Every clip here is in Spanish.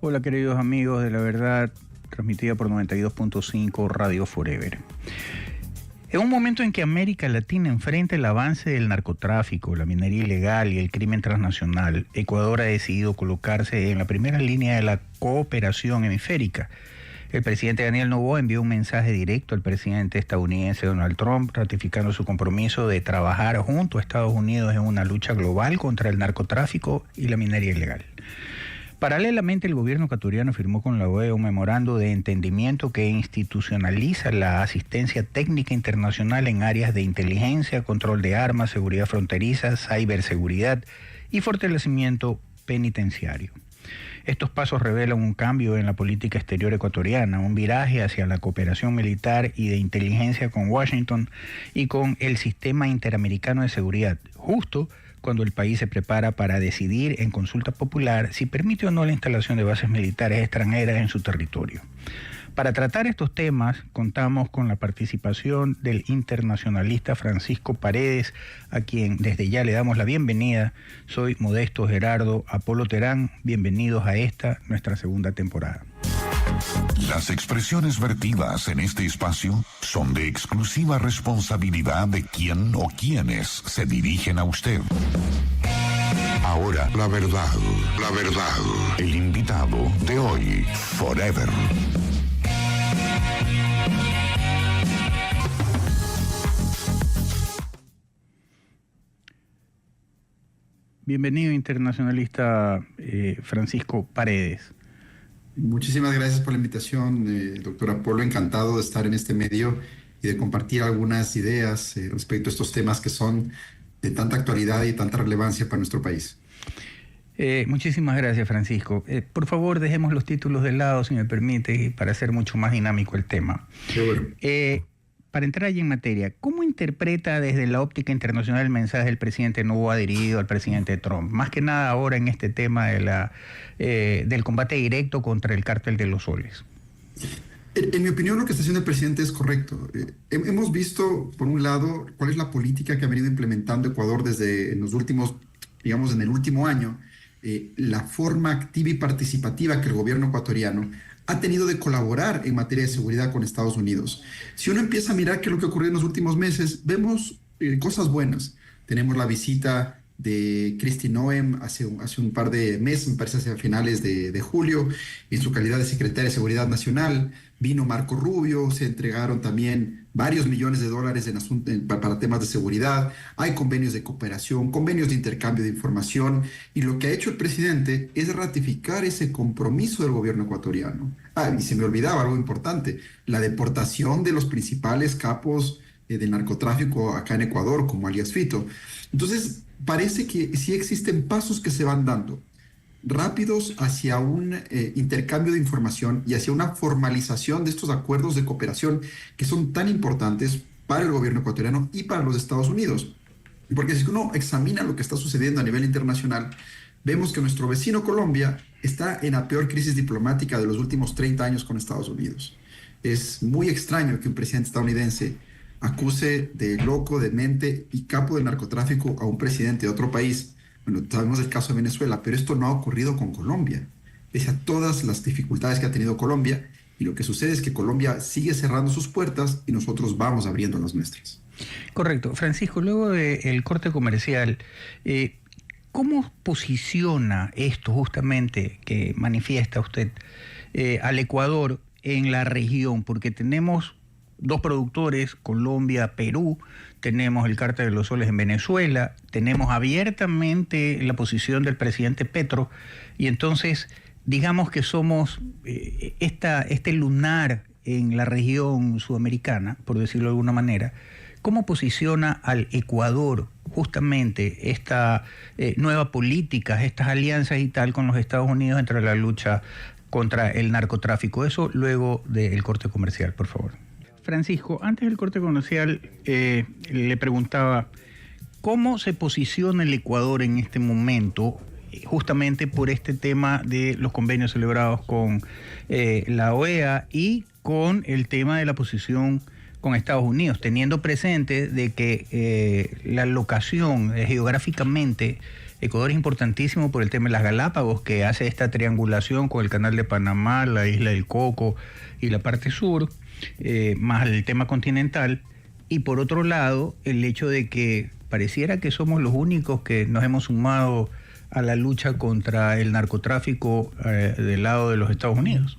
Hola queridos amigos de La Verdad, transmitida por 92.5 Radio Forever. En un momento en que América Latina enfrenta el avance del narcotráfico, la minería ilegal y el crimen transnacional, Ecuador ha decidido colocarse en la primera línea de la cooperación hemisférica. El presidente Daniel Noboa envió un mensaje directo al presidente estadounidense Donald Trump, ratificando su compromiso de trabajar junto a Estados Unidos en una lucha global contra el narcotráfico y la minería ilegal. Paralelamente, el gobierno ecuatoriano firmó con la OEA un memorando de entendimiento que institucionaliza la asistencia técnica internacional en áreas de inteligencia, control de armas, seguridad fronteriza, ciberseguridad y fortalecimiento penitenciario. Estos pasos revelan un cambio en la política exterior ecuatoriana, un viraje hacia la cooperación militar y de inteligencia con Washington y con el sistema interamericano de seguridad, justo cuando el país se prepara para decidir en consulta popular si permite o no la instalación de bases militares extranjeras en su territorio. Para tratar estos temas, contamos con la participación del internacionalista Francisco Paredes, a quien desde ya le damos la bienvenida. Soy Modesto Gerardo Apolo Terán. Bienvenidos a esta, nuestra segunda temporada. Las expresiones vertidas en este espacio son de exclusiva responsabilidad de quien o quienes se dirigen a usted. Ahora, la verdad, el invitado de hoy, Forever. Bienvenido, internacionalista Francisco Paredes. Muchísimas gracias por la invitación, doctor Apolo. Encantado de estar en este medio y de compartir algunas ideas respecto a estos temas que son de tanta actualidad y tanta relevancia para nuestro país. Muchísimas gracias, Francisco. Por favor, dejemos los títulos de lado, si me permite, para hacer mucho más dinámico el tema. Seguro. Para entrar allí en materia, ¿cómo interpreta desde la óptica internacional el mensaje del presidente Noboa dirigido al presidente Trump? Más que nada ahora en este tema de del combate directo contra el cártel de los soles. En mi opinión, lo que está haciendo el presidente es correcto. Hemos visto, por un lado, cuál es la política que ha venido implementando Ecuador desde en los últimos, digamos, en el último año, la forma activa y participativa que el gobierno ecuatoriano ha tenido de colaborar en materia de seguridad con Estados Unidos. Si uno empieza a mirar qué es lo que ocurrió en los últimos meses, vemos cosas buenas. Tenemos la visita de Kristi Noem hace un par de meses, me parece hacia finales de julio, en su calidad de secretaria de Seguridad Nacional. Vino Marco Rubio, se entregaron también varios millones de dólares para temas de seguridad. Hay convenios de cooperación, convenios de intercambio de información, y lo que ha hecho el presidente es ratificar ese compromiso del gobierno ecuatoriano. Y se me olvidaba algo importante: la deportación de los principales capos del narcotráfico acá en Ecuador, como alias Fito. Entonces, parece que sí existen pasos que se van dando rápidos hacia un intercambio de información y hacia una formalización de estos acuerdos de cooperación que son tan importantes para el gobierno ecuatoriano y para los Estados Unidos. Porque si uno examina lo que está sucediendo a nivel internacional, vemos que nuestro vecino Colombia está en la peor crisis diplomática de los últimos 30 años con Estados Unidos. Es muy extraño que un presidente estadounidense acuse de loco, demente y capo del narcotráfico a un presidente de otro país. Bueno, sabemos el caso de Venezuela, pero esto no ha ocurrido con Colombia, pese a todas las dificultades que ha tenido Colombia, y lo que sucede es que Colombia sigue cerrando sus puertas y nosotros vamos abriendo las nuestras. Correcto. Francisco, luego del corte comercial, ¿cómo posiciona esto justamente que manifiesta usted al Ecuador en la región? Porque tenemos dos productores, Colombia, Perú, tenemos el cártel de los soles en Venezuela, tenemos abiertamente la posición del presidente Petro, y entonces digamos que somos este lunar en la región sudamericana, por decirlo de alguna manera. ¿Cómo posiciona al Ecuador justamente esta nueva política, estas alianzas y tal con los Estados Unidos entre la lucha contra el narcotráfico? Eso luego del corte comercial, por favor. Francisco, antes del corte comercial le preguntaba cómo se posiciona el Ecuador en este momento, justamente por este tema de los convenios celebrados con la OEA y con el tema de la posición con Estados Unidos, teniendo presente de que la locación geográficamente Ecuador es importantísimo por el tema de las Galápagos, que hace esta triangulación con el Canal de Panamá, la Isla del Coco y la parte sur, más el tema continental. Y por otro lado, el hecho de que pareciera que somos los únicos que nos hemos sumado a la lucha contra el narcotráfico del lado de los Estados Unidos.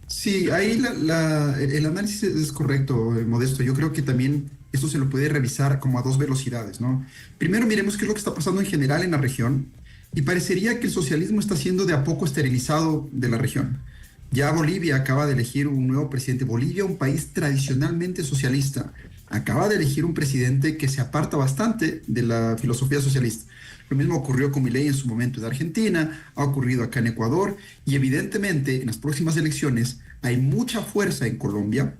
Sí, ahí el análisis es correcto, Modesto. Yo creo que también esto se lo puede revisar como a dos velocidades, ¿no? Primero miremos qué es lo que está pasando en general en la región y parecería que el socialismo está siendo de a poco esterilizado de la región. Ya Bolivia acaba de elegir un nuevo presidente. Bolivia, un país tradicionalmente socialista, acaba de elegir un presidente que se aparta bastante de la filosofía socialista. Lo mismo ocurrió con Milei en su momento en Argentina, ha ocurrido acá en Ecuador y evidentemente en las próximas elecciones hay mucha fuerza en Colombia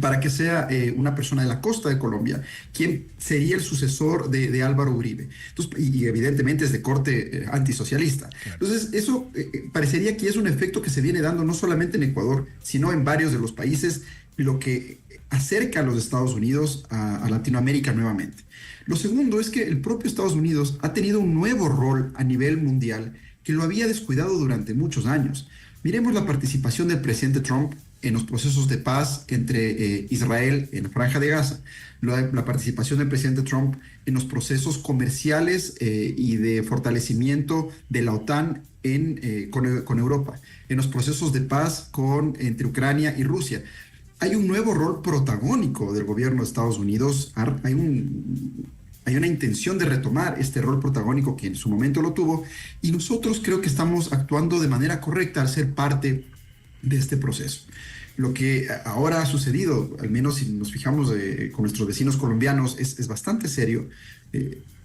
para que sea una persona de la costa de Colombia quien sería el sucesor de Álvaro Uribe. Entonces, y evidentemente es de corte antisocialista. Claro. Entonces, eso parecería que es un efecto que se viene dando no solamente en Ecuador, sino en varios de los países, lo que acerca a los Estados Unidos a Latinoamérica nuevamente. Lo segundo es que el propio Estados Unidos ha tenido un nuevo rol a nivel mundial que lo había descuidado durante muchos años. Miremos la participación del presidente Trump en los procesos de paz entre Israel en la Franja de Gaza, la participación del presidente Trump en los procesos comerciales y de fortalecimiento de la OTAN con Europa, en los procesos de paz entre Ucrania y Rusia. Hay un nuevo rol protagónico del gobierno de Estados Unidos, hay una intención de retomar este rol protagónico que en su momento lo tuvo, y nosotros creo que estamos actuando de manera correcta al ser parte de este proceso. Lo que ahora ha sucedido, al menos si nos fijamos con nuestros vecinos colombianos, es bastante serio.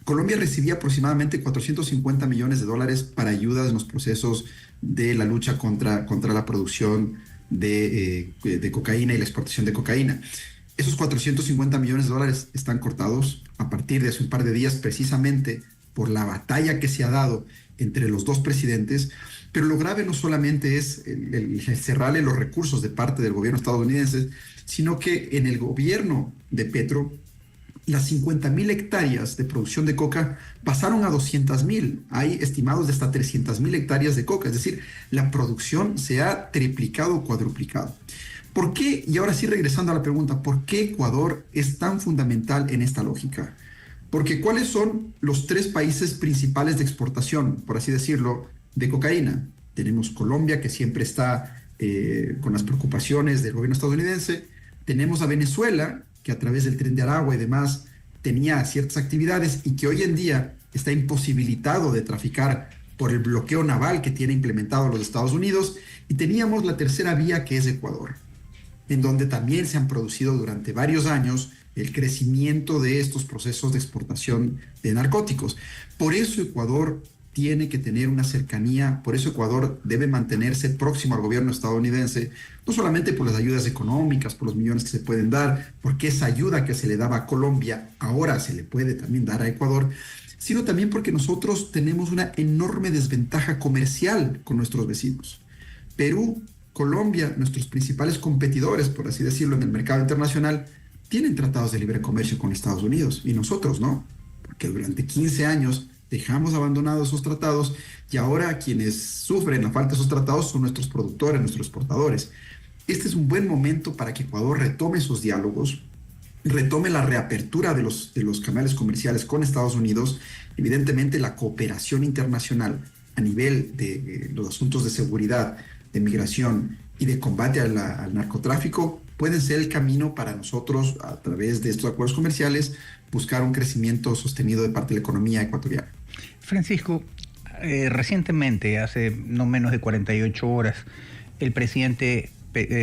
Colombia recibía aproximadamente $450 millones para ayudas en los procesos de la lucha contra la producción de cocaína y la exportación de cocaína. Esos $450 millones están cortados a partir de hace un par de días, precisamente por la batalla que se ha dado entre los dos presidentes. Pero lo grave no solamente es el cerrarle los recursos de parte del gobierno estadounidense, sino que en el gobierno de Petro, las 50.000 hectáreas de producción de coca pasaron a 200.000. Hay estimados de hasta 300.000 hectáreas de coca. Es decir, la producción se ha triplicado o cuadruplicado. ¿Por qué? Y ahora sí, regresando a la pregunta, ¿por qué Ecuador es tan fundamental en esta lógica? Porque ¿cuáles son los tres países principales de exportación, por así decirlo, de cocaína? Tenemos Colombia, que siempre está con las preocupaciones del gobierno estadounidense. Tenemos a Venezuela, que a través del Tren de Aragua y demás tenía ciertas actividades y que hoy en día está imposibilitado de traficar por el bloqueo naval que tiene implementado los Estados Unidos. Y teníamos la tercera vía, que es Ecuador, en donde también se han producido durante varios años el crecimiento de estos procesos de exportación de narcóticos. Por eso Ecuador tiene que tener una cercanía, por eso Ecuador debe mantenerse próximo al gobierno estadounidense, no solamente por las ayudas económicas, por los millones que se pueden dar, porque esa ayuda que se le daba a Colombia ahora se le puede también dar a Ecuador, sino también porque nosotros tenemos una enorme desventaja comercial con nuestros vecinos. Perú, Colombia, nuestros principales competidores, por así decirlo, en el mercado internacional, tienen tratados de libre comercio con Estados Unidos y nosotros no, porque durante 15 años dejamos abandonados esos tratados y ahora quienes sufren la falta de esos tratados son nuestros productores, nuestros exportadores. Este es un buen momento para que Ecuador retome esos diálogos, retome la reapertura de los canales comerciales con Estados Unidos, evidentemente la cooperación internacional a nivel de los asuntos de seguridad, de migración y de combate al narcotráfico pueden ser el camino para nosotros, a través de estos acuerdos comerciales, buscar un crecimiento sostenido de parte de la economía ecuatoriana. Francisco, recientemente, hace no menos de 48 horas, el presidente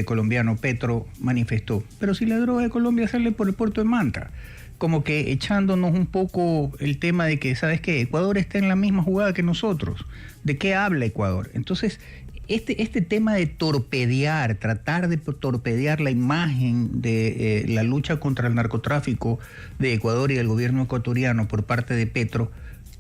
colombiano Petro manifestó, pero si la droga de Colombia sale por el puerto de Manta, como que echándonos un poco el tema de que, ¿sabes qué? Ecuador está en la misma jugada que nosotros. ¿De qué habla Ecuador? Entonces, este tema de torpedear, tratar de torpedear la imagen de la lucha contra el narcotráfico de Ecuador y del gobierno ecuatoriano por parte de Petro,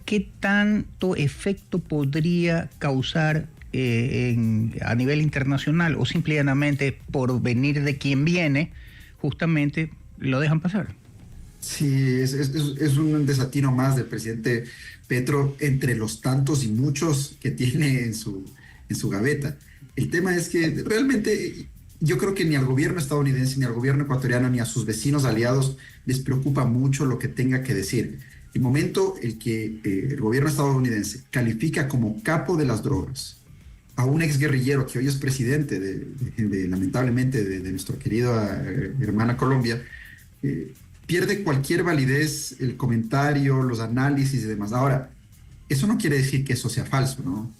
¿qué tanto efecto podría causar a nivel internacional? O simplemente por venir de quien viene, justamente lo dejan pasar. Sí, es un desatino más del presidente Petro entre los tantos y muchos que tiene en su gaveta. El tema es que realmente yo creo que ni al gobierno estadounidense, ni al gobierno ecuatoriano, ni a sus vecinos aliados les preocupa mucho lo que tenga que decir. El momento en que el gobierno estadounidense califica como capo de las drogas a un exguerrillero que hoy es presidente lamentablemente, de nuestra querida hermana Colombia, eh, pierde cualquier validez el comentario, los análisis y demás. Ahora, eso no quiere decir que eso sea falso, ¿no?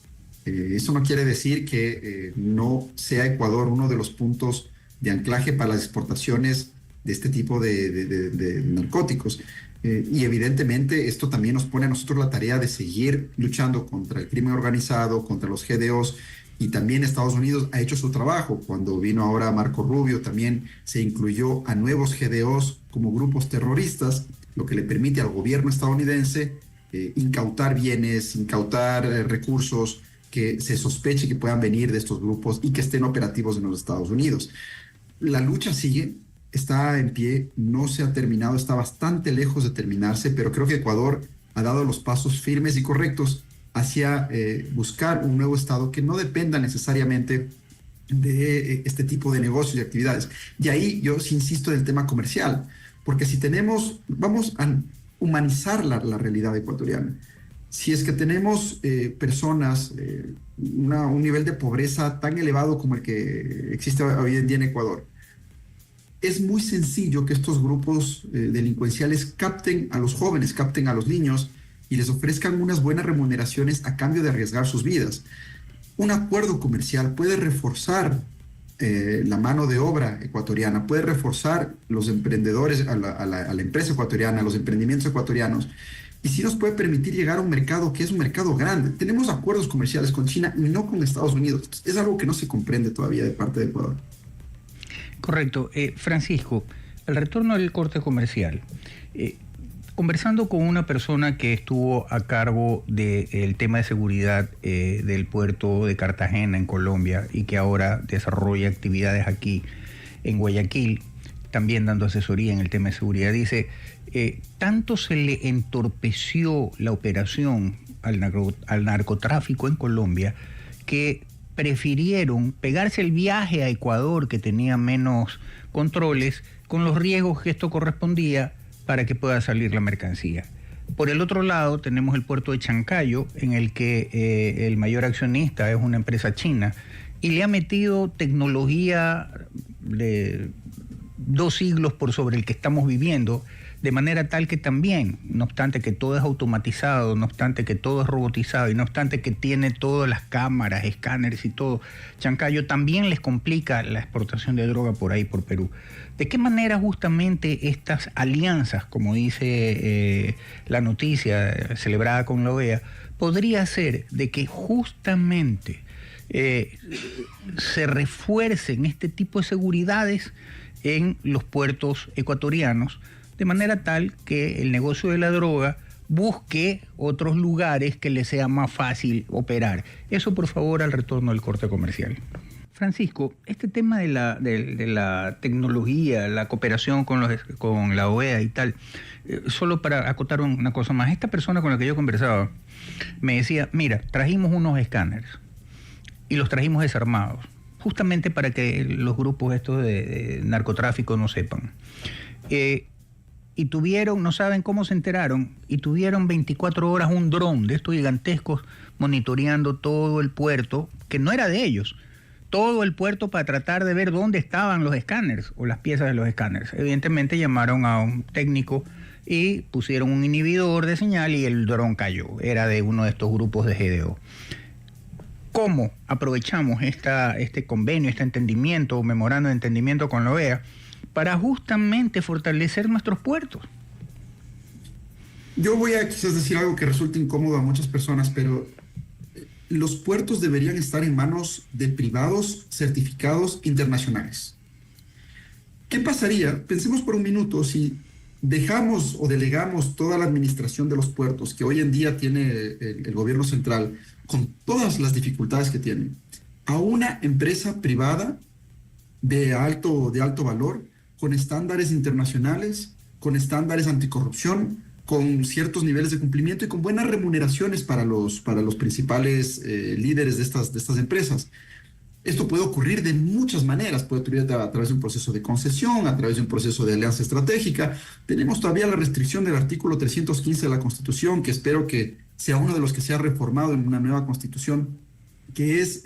Eso no quiere decir que no sea Ecuador uno de los puntos de anclaje para las exportaciones de este tipo de narcóticos. Y evidentemente esto también nos pone a nosotros la tarea de seguir luchando contra el crimen organizado, contra los GDOs, y también Estados Unidos ha hecho su trabajo. Cuando vino ahora Marco Rubio, también se incluyó a nuevos GDOs como grupos terroristas, lo que le permite al gobierno estadounidense incautar bienes, incautar recursos que se sospeche que puedan venir de estos grupos y que estén operativos en los Estados Unidos. La lucha sigue, está en pie, no se ha terminado, está bastante lejos de terminarse, pero creo que Ecuador ha dado los pasos firmes y correctos hacia buscar un nuevo Estado que no dependa necesariamente de este tipo de negocios y actividades. Y ahí yo sí insisto en el tema comercial, porque si vamos a humanizar la realidad ecuatoriana. Si es que tenemos personas, un nivel de pobreza tan elevado como el que existe hoy en día en Ecuador, es muy sencillo que estos grupos delincuenciales capten a los jóvenes, capten a los niños y les ofrezcan unas buenas remuneraciones a cambio de arriesgar sus vidas. Un acuerdo comercial puede reforzar la mano de obra ecuatoriana, puede reforzar los emprendedores, a la empresa ecuatoriana, a los emprendimientos ecuatorianos, y sí nos puede permitir llegar a un mercado que es un mercado grande. Tenemos acuerdos comerciales con China y no con Estados Unidos. Es algo que no se comprende todavía de parte de Ecuador. Correcto. Francisco, el retorno del corte comercial. Conversando con una persona que estuvo a cargo del tema de seguridad del puerto de Cartagena en Colombia y que ahora desarrolla actividades aquí en Guayaquil, también dando asesoría en el tema de seguridad, dice, tanto se le entorpeció la operación al narcotráfico en Colombia que prefirieron pegarse el viaje a Ecuador, que tenía menos controles, con los riesgos que esto correspondía para que pueda salir la mercancía. Por el otro lado, tenemos el puerto de Chancayo, en el que el mayor accionista es una empresa china y le ha metido tecnología de 2 siglos por sobre el que estamos viviendo, de manera tal que también, no obstante que todo es automatizado, no obstante que todo es robotizado y no obstante que tiene todas las cámaras, escáneres y todo, Chancayo también les complica la exportación de droga por ahí, por Perú. ¿De qué manera justamente estas alianzas, como dice la noticia celebrada con la OEA, podría ser de que justamente se refuercen este tipo de seguridades en los puertos ecuatorianos, de manera tal que el negocio de la droga busque otros lugares que le sea más fácil operar? Eso, por favor, al retorno del corte comercial. Francisco, este tema de la tecnología, la cooperación con la OEA y tal, solo para acotar una cosa más, esta persona con la que yo conversaba me decía, mira, trajimos unos escáneres y los trajimos desarmados, justamente para que los grupos estos de narcotráfico no sepan. Y tuvieron, no saben cómo se enteraron, y tuvieron 24 horas un dron de estos gigantescos monitoreando todo el puerto, que no era de ellos, todo el puerto, para tratar de ver dónde estaban los escáneres o las piezas de los escáneres. Evidentemente llamaron a un técnico y pusieron un inhibidor de señal y el dron cayó. Era de uno de estos grupos de GDO. ¿Cómo aprovechamos este convenio, este entendimiento, memorando de entendimiento con la OEA, para justamente fortalecer nuestros puertos? Yo voy a quizás decir algo que resulte incómodo a muchas personas, pero los puertos deberían estar en manos de privados certificados internacionales. ¿Qué pasaría? Pensemos por un minuto si dejamos o delegamos toda la administración de los puertos, que hoy en día tiene el gobierno central, con todas las dificultades que tiene, a una empresa privada de alto valor, con estándares internacionales, con estándares anticorrupción, con ciertos niveles de cumplimiento y con buenas remuneraciones para los principales líderes de estas empresas. Esto puede ocurrir de muchas maneras, puede ocurrir a través de un proceso de concesión, a través de un proceso de alianza estratégica. Tenemos todavía la restricción del artículo 315 de la Constitución, que espero que sea uno de los que sea reformado en una nueva Constitución, que es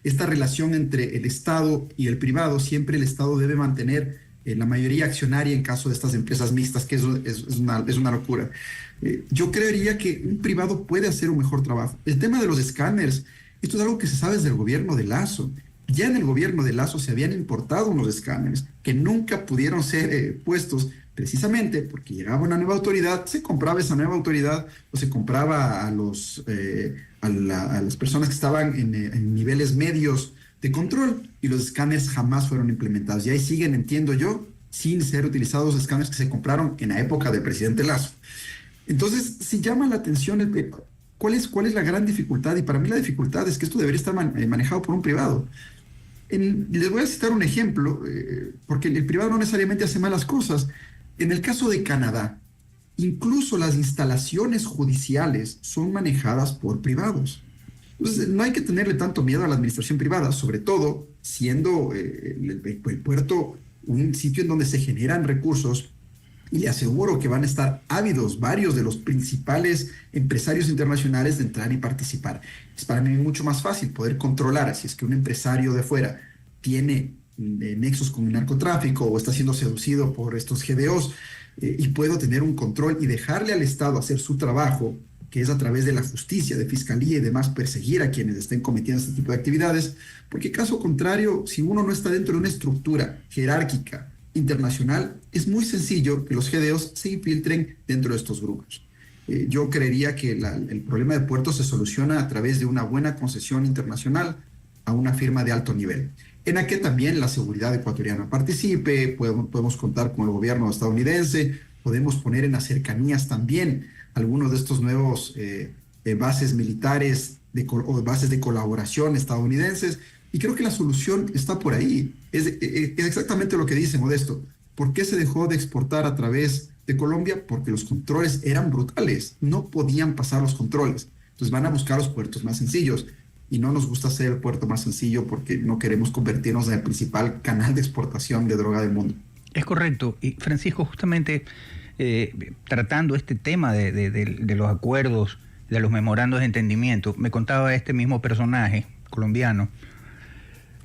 esta relación entre el Estado y el privado. Siempre el Estado debe mantener la mayoría accionaria en caso de estas empresas mixtas, que es una locura. Yo creería que un privado puede hacer un mejor trabajo. El tema de los escáneres, esto es algo que se sabe desde el gobierno de Lasso. Ya en el gobierno de Lasso se habían importado unos escáneres que nunca pudieron ser puestos, precisamente porque llegaba una nueva autoridad, se compraba esa nueva autoridad o se compraba a las personas que estaban en niveles medios de control, y los escáneres jamás fueron implementados. Y ahí siguen, entiendo yo, sin ser utilizados los escáneres que se compraron en la época del presidente Lasso. Entonces, si llama la atención ¿cuál es la gran dificultad? Y para mí la dificultad es que esto debería estar manejado por un privado. Les voy a citar un ejemplo, porque el privado no necesariamente hace malas cosas. En el caso de Canadá, incluso las instalaciones judiciales son manejadas por privados. Entonces, no hay que tenerle tanto miedo a la administración privada, sobre todo siendo el puerto un sitio en donde se generan recursos, y le aseguro que van a estar ávidos varios de los principales empresarios internacionales de entrar y participar. Es para mí mucho más fácil poder controlar si es que un empresario de fuera tiene nexos con el narcotráfico o está siendo seducido por estos GDOs, y puedo tener un control y dejarle al Estado hacer su trabajo, que es a través de la justicia, de fiscalía y demás, perseguir a quienes estén cometiendo este tipo de actividades, porque caso contrario, si uno no está dentro de una estructura jerárquica internacional, es muy sencillo que los GDOs se infiltren dentro de estos grupos. Yo creería que el problema de puertos se soluciona a través de una buena concesión internacional a una firma de alto nivel, en la que también la seguridad ecuatoriana participe. Podemos contar con el gobierno estadounidense, podemos poner en las cercanías también algunos de estos nuevos bases militares o bases de colaboración estadounidenses, y creo que la solución está por ahí. Es exactamente lo que dice Modesto. ¿Por qué se dejó de exportar a través de Colombia? Porque los controles eran brutales, no podían pasar los controles. Entonces van a buscar los puertos más sencillos, y no nos gusta ser el puerto más sencillo porque no queremos convertirnos en el principal canal de exportación de droga del mundo. Es correcto. Y Francisco, justamente tratando este tema de los acuerdos, de los memorandos de entendimiento, me contaba este mismo personaje colombiano.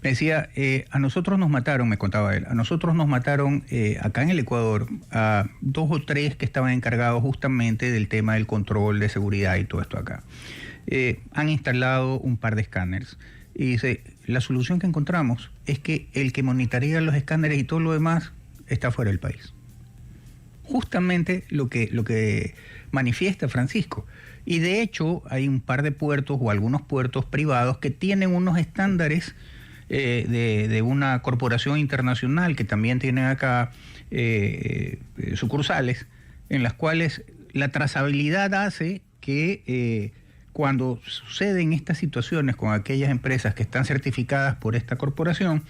Me decía, a nosotros nos mataron, me contaba él, a nosotros nos mataron acá en el Ecuador a 2 o 3 que estaban encargados justamente del tema del control de seguridad y todo esto acá. Han instalado un par de escáneres. Y dice, la solución que encontramos es que el que monitorea los escáneres y todo lo demás está fuera del país. Justamente lo que manifiesta Francisco. Y de hecho hay un par de puertos o algunos puertos privados que tienen unos estándares de una corporación internacional que también tiene acá sucursales, en las cuales la trazabilidad hace que cuando suceden estas situaciones con aquellas empresas que están certificadas por esta corporación,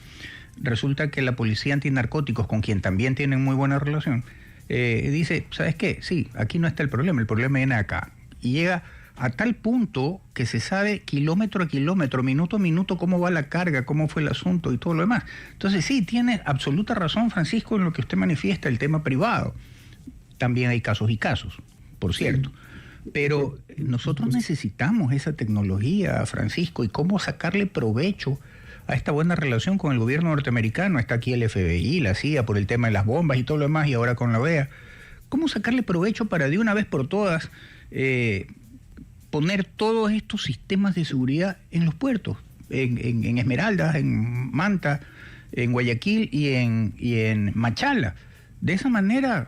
resulta que la policía antinarcóticos, con quien también tienen muy buena relación, dice, ¿sabes qué? Sí, aquí no está el problema viene acá. Y llega a tal punto que se sabe kilómetro a kilómetro, minuto a minuto, cómo va la carga, cómo fue el asunto y todo lo demás. Entonces sí, tiene absoluta razón Francisco en lo que usted manifiesta, el tema privado. También hay casos y casos, por cierto. Pero nosotros necesitamos esa tecnología, Francisco, y cómo sacarle provecho a esta buena relación con el gobierno norteamericano. Está aquí el FBI, la CIA, por el tema de las bombas y todo lo demás, y ahora con la OEA. ¿Cómo sacarle provecho para de una vez por todas poner todos estos sistemas de seguridad en los puertos, en Esmeraldas, en Manta, en Guayaquil y en Machala? De esa manera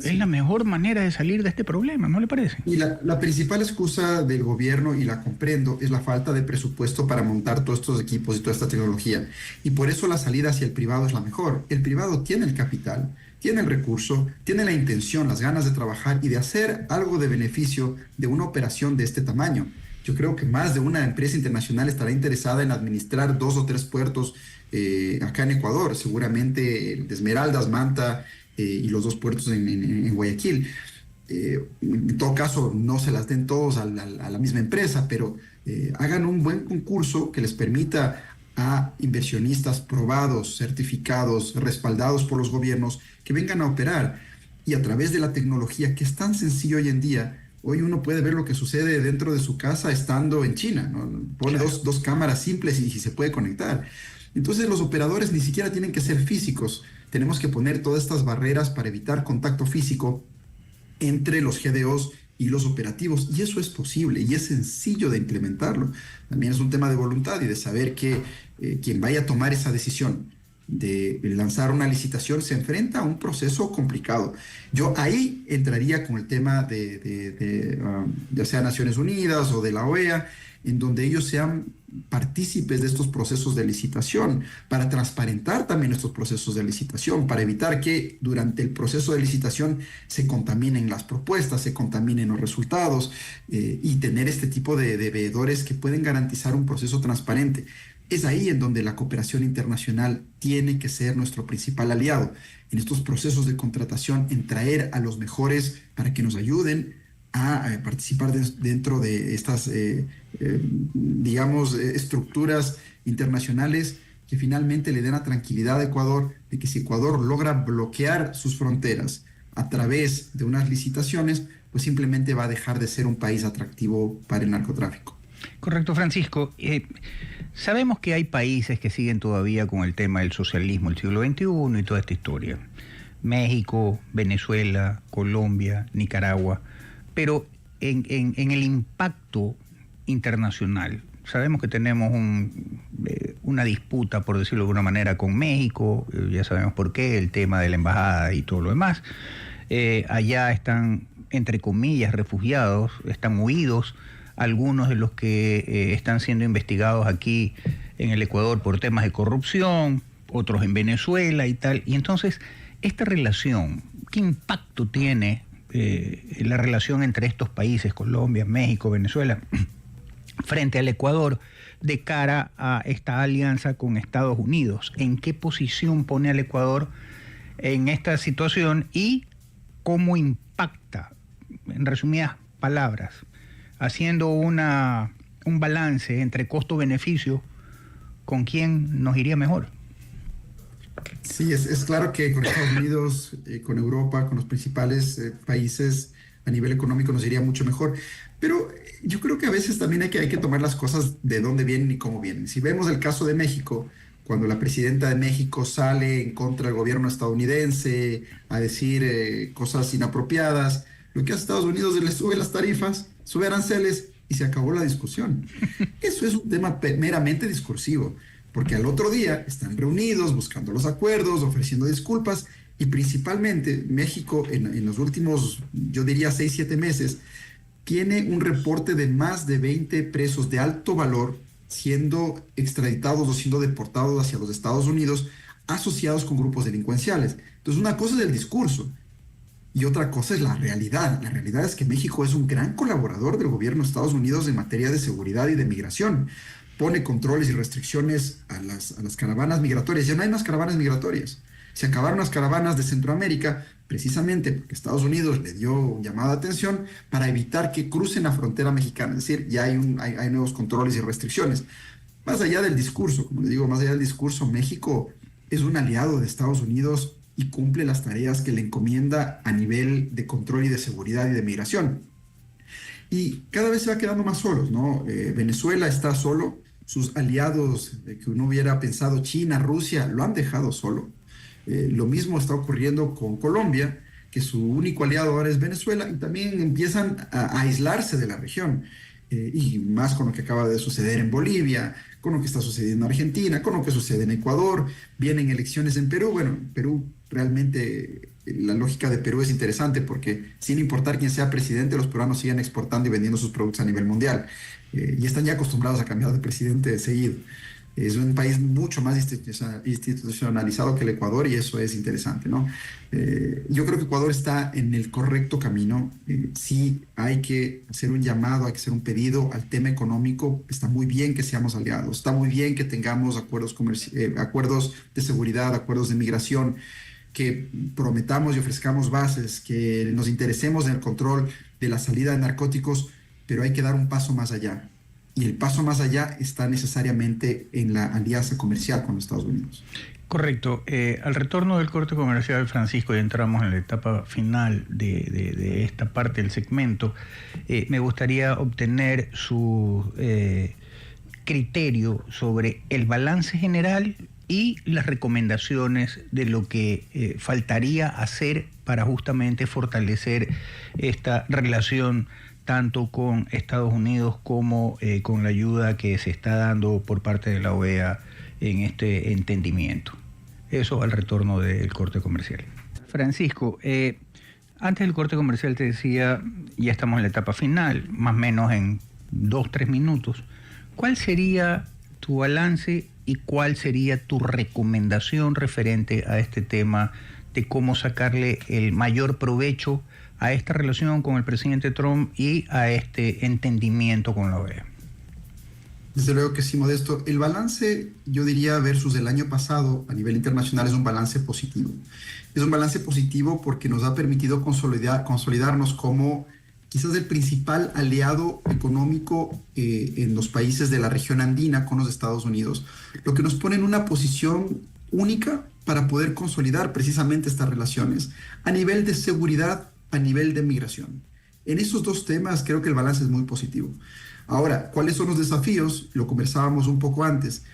es la mejor manera de salir de este problema, ¿no le parece? Y la principal excusa del gobierno, y la comprendo, es la falta de presupuesto para montar todos estos equipos y toda esta tecnología. Y por eso la salida hacia el privado es la mejor. El privado tiene el capital, tiene el recurso, tiene la intención, las ganas de trabajar y de hacer algo de beneficio de una operación de este tamaño. Yo creo que más de una empresa internacional estará interesada en administrar 2 o 3 puertos acá en Ecuador. Seguramente el de Esmeraldas, Manta y los 2 puertos en Guayaquil. En todo caso, no se las den todos a la misma empresa, pero hagan un buen concurso que les permita a inversionistas probados, certificados, respaldados por los gobiernos, que vengan a operar. Y a través de la tecnología, que es tan sencillo hoy en día, hoy uno puede ver lo que sucede dentro de su casa estando en China, ¿no? Pone Claro. dos cámaras simples y se puede conectar. Entonces los operadores ni siquiera tienen que ser físicos. Tenemos que poner todas estas barreras para evitar contacto físico entre los GDOs y los operativos, y eso es posible y es sencillo de implementarlo. También es un tema de voluntad y de saber que quien vaya a tomar esa decisión de lanzar una licitación se enfrenta a un proceso complicado. Yo ahí entraría con el tema ya sea Naciones Unidas o de la OEA, en donde ellos sean partícipes de estos procesos de licitación, para transparentar también estos procesos de licitación, para evitar que durante el proceso de licitación se contaminen las propuestas, se contaminen los resultados, y tener este tipo de veedores que pueden garantizar un proceso transparente. Es ahí en donde la cooperación internacional tiene que ser nuestro principal aliado, en estos procesos de contratación, en traer a los mejores para que nos ayuden a participar dentro de estas, digamos, estructuras internacionales que finalmente le den la tranquilidad a Ecuador de que si Ecuador logra bloquear sus fronteras a través de unas licitaciones, pues simplemente va a dejar de ser un país atractivo para el narcotráfico. Correcto, Francisco. Sabemos que hay países que siguen todavía con el tema del socialismo, el siglo XXI y toda esta historia. México, Venezuela, Colombia, Nicaragua. Pero en el impacto internacional, sabemos que tenemos una disputa, por decirlo de alguna manera, con México. Ya sabemos por qué, el tema de la embajada y todo lo demás. Allá están, entre comillas, refugiados, están huidos algunos de los que están siendo investigados aquí en el Ecuador por temas de corrupción, otros en Venezuela y tal. Y entonces, esta relación, ¿qué impacto tiene la relación entre estos países, Colombia, México, Venezuela, frente al Ecuador, de cara a esta alianza con Estados Unidos? ¿En qué posición pone al Ecuador en esta situación y cómo impacta, en resumidas palabras, haciendo un balance entre costo-beneficio, con quién nos iría mejor? Sí, es claro que con Estados Unidos, con Europa, con los principales países a nivel económico nos iría mucho mejor. Pero yo creo que a veces también hay que tomar las cosas de dónde vienen y cómo vienen. Si vemos el caso de México, cuando la presidenta de México sale en contra del gobierno estadounidense a decir cosas inapropiadas, lo que hace Estados Unidos es le sube las tarifas, sube aranceles y se acabó la discusión. Eso es un tema meramente discursivo, porque al otro día están reunidos buscando los acuerdos, ofreciendo disculpas, y principalmente México en los últimos, yo diría 6, 7 meses, tiene un reporte de más de 20 presos de alto valor siendo extraditados o siendo deportados hacia los Estados Unidos, asociados con grupos delincuenciales. Entonces, una cosa es el discurso y otra cosa es la realidad. La realidad es que México es un gran colaborador del gobierno de Estados Unidos en materia de seguridad y de migración. Pone controles y restricciones a las caravanas migratorias. Ya no hay más caravanas migratorias. Se acabaron las caravanas de Centroamérica precisamente porque Estados Unidos le dio llamada de atención para evitar que crucen la frontera mexicana. Es decir, ya hay nuevos controles y restricciones. Más allá del discurso, como les digo, más allá del discurso, México es un aliado de Estados Unidos y cumple las tareas que le encomienda a nivel de control y de seguridad y de migración. Y cada vez se va quedando más solos, ¿no? Venezuela está solo, sus aliados que uno hubiera pensado, China, Rusia, lo han dejado solo. Lo mismo está ocurriendo con Colombia, que su único aliado ahora es Venezuela, y también empiezan a aislarse de la región. Y más con lo que acaba de suceder en Bolivia, con lo que está sucediendo en Argentina, con lo que sucede en Ecuador, vienen elecciones en Perú. Bueno, Perú realmente, la lógica de Perú es interesante porque sin importar quién sea presidente, los peruanos siguen exportando y vendiendo sus productos a nivel mundial. Y están ya acostumbrados a cambiar de presidente seguido. Es un país mucho más institucionalizado que el Ecuador y eso es interesante, ¿no? Yo creo que Ecuador está en el correcto camino. Sí hay que hacer un llamado, hay que hacer un pedido al tema económico. Está muy bien que seamos aliados, está muy bien que tengamos acuerdos de seguridad, acuerdos de migración, que prometamos y ofrezcamos bases, que nos interesemos en el control de la salida de narcóticos, pero hay que dar un paso más allá. Y el paso más allá está necesariamente en la alianza comercial con los Estados Unidos. Correcto. Al retorno del corte comercial, Francisco, y entramos en la etapa final de esta parte del segmento, me gustaría obtener su criterio sobre el balance general y las recomendaciones de lo que faltaría hacer para justamente fortalecer esta relación tanto con Estados Unidos como con la ayuda que se está dando por parte de la OEA en este entendimiento. Eso al retorno del corte comercial. Francisco, antes del corte comercial te decía, ya estamos en la etapa final, más o menos en 2-3 minutos. ¿Cuál sería tu balance y cuál sería tu recomendación referente a este tema de cómo sacarle el mayor provecho a esta relación con el presidente Trump y a este entendimiento con la OEA? Desde luego que sí, Modesto. El balance, yo diría, versus el año pasado a nivel internacional, es un balance positivo. Es un balance positivo porque nos ha permitido consolidarnos como quizás el principal aliado económico en los países de la región andina con los Estados Unidos, lo que nos pone en una posición única para poder consolidar precisamente estas relaciones a nivel de seguridad, a nivel de migración. En esos dos temas creo que el balance es muy positivo. Ahora, ¿cuáles son los desafíos? Lo conversábamos un poco antes.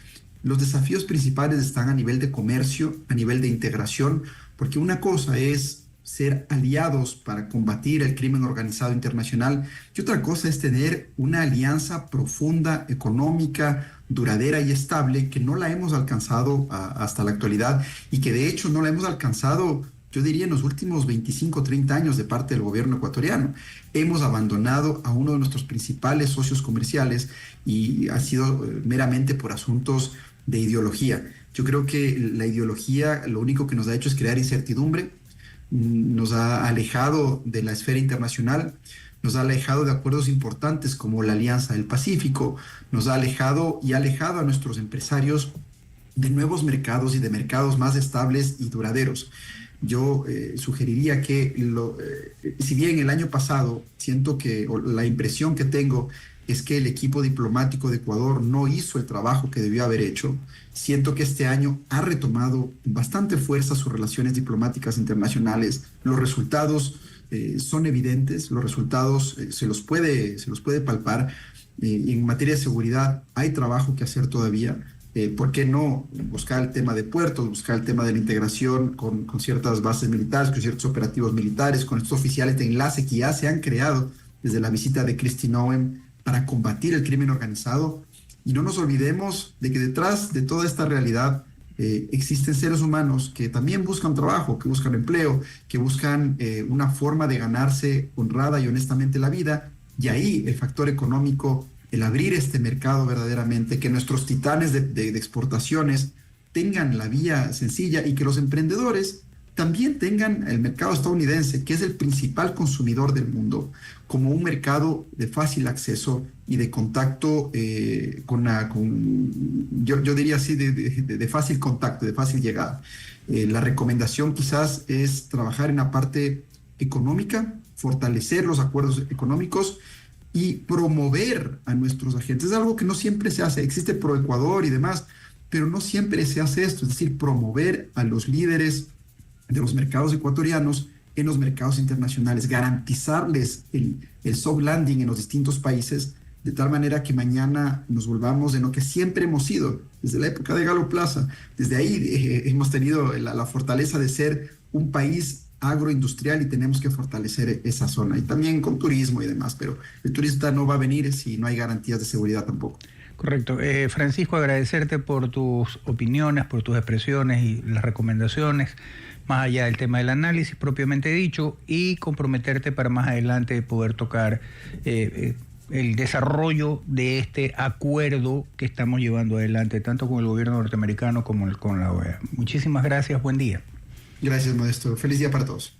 Los desafíos principales están a nivel de comercio, a nivel de integración, porque una cosa es ser aliados para combatir el crimen organizado internacional y otra cosa es tener una alianza profunda, económica, duradera y estable que no la hemos alcanzado hasta la actualidad y que de hecho no la hemos alcanzado, yo diría, en los últimos 25, 30 años de parte del gobierno ecuatoriano. Hemos abandonado a uno de nuestros principales socios comerciales y ha sido meramente por asuntos de ideología. Yo creo que la ideología lo único que nos ha hecho es crear incertidumbre, nos ha alejado de la esfera internacional, nos ha alejado de acuerdos importantes como la Alianza del Pacífico, nos ha alejado y ha alejado a nuestros empresarios de nuevos mercados y de mercados más estables y duraderos. Yo sugeriría que, si bien el año pasado siento que, o la impresión que tengo es que el equipo diplomático de Ecuador no hizo el trabajo que debió haber hecho, siento que este año ha retomado bastante fuerza sus relaciones diplomáticas internacionales. Los resultados son evidentes, los resultados se los puede palpar. Y en materia de seguridad hay trabajo que hacer todavía. ¿Por qué no buscar el tema de puertos, buscar el tema de la integración con ciertas bases militares, con ciertos operativos militares, con estos oficiales de enlace que ya se han creado desde la visita de Kristi Noem para combatir el crimen organizado? Y no nos olvidemos de que detrás de toda esta realidad existen seres humanos que también buscan trabajo, que buscan empleo, que buscan una forma de ganarse honrada y honestamente la vida, y ahí el factor económico, el abrir este mercado verdaderamente, que nuestros titanes de exportaciones tengan la vía sencilla y que los emprendedores también tengan el mercado estadounidense, que es el principal consumidor del mundo, como un mercado de fácil acceso y de contacto yo diría así, de fácil contacto, de fácil llegada. La recomendación quizás es trabajar en la parte económica, fortalecer los acuerdos económicos y promover a nuestros agentes. Es algo que no siempre se hace. Existe ProEcuador y demás, pero no siempre se hace esto, es decir, promover a los líderes de los mercados ecuatorianos en los mercados internacionales, garantizarles el soft landing en los distintos países, de tal manera que mañana nos volvamos en lo que siempre hemos sido, desde la época de Galo Plaza. Desde ahí hemos tenido la fortaleza de ser un país agroindustrial y tenemos que fortalecer esa zona, y también con turismo y demás, pero el turista no va a venir si no hay garantías de seguridad tampoco. Correcto. Francisco, agradecerte por tus opiniones, por tus expresiones y las recomendaciones, más allá del tema del análisis propiamente dicho, y comprometerte para más adelante poder tocar el desarrollo de este acuerdo que estamos llevando adelante, tanto con el gobierno norteamericano como con la OEA. Muchísimas gracias, buen día. Gracias, Modesto. Feliz día para todos.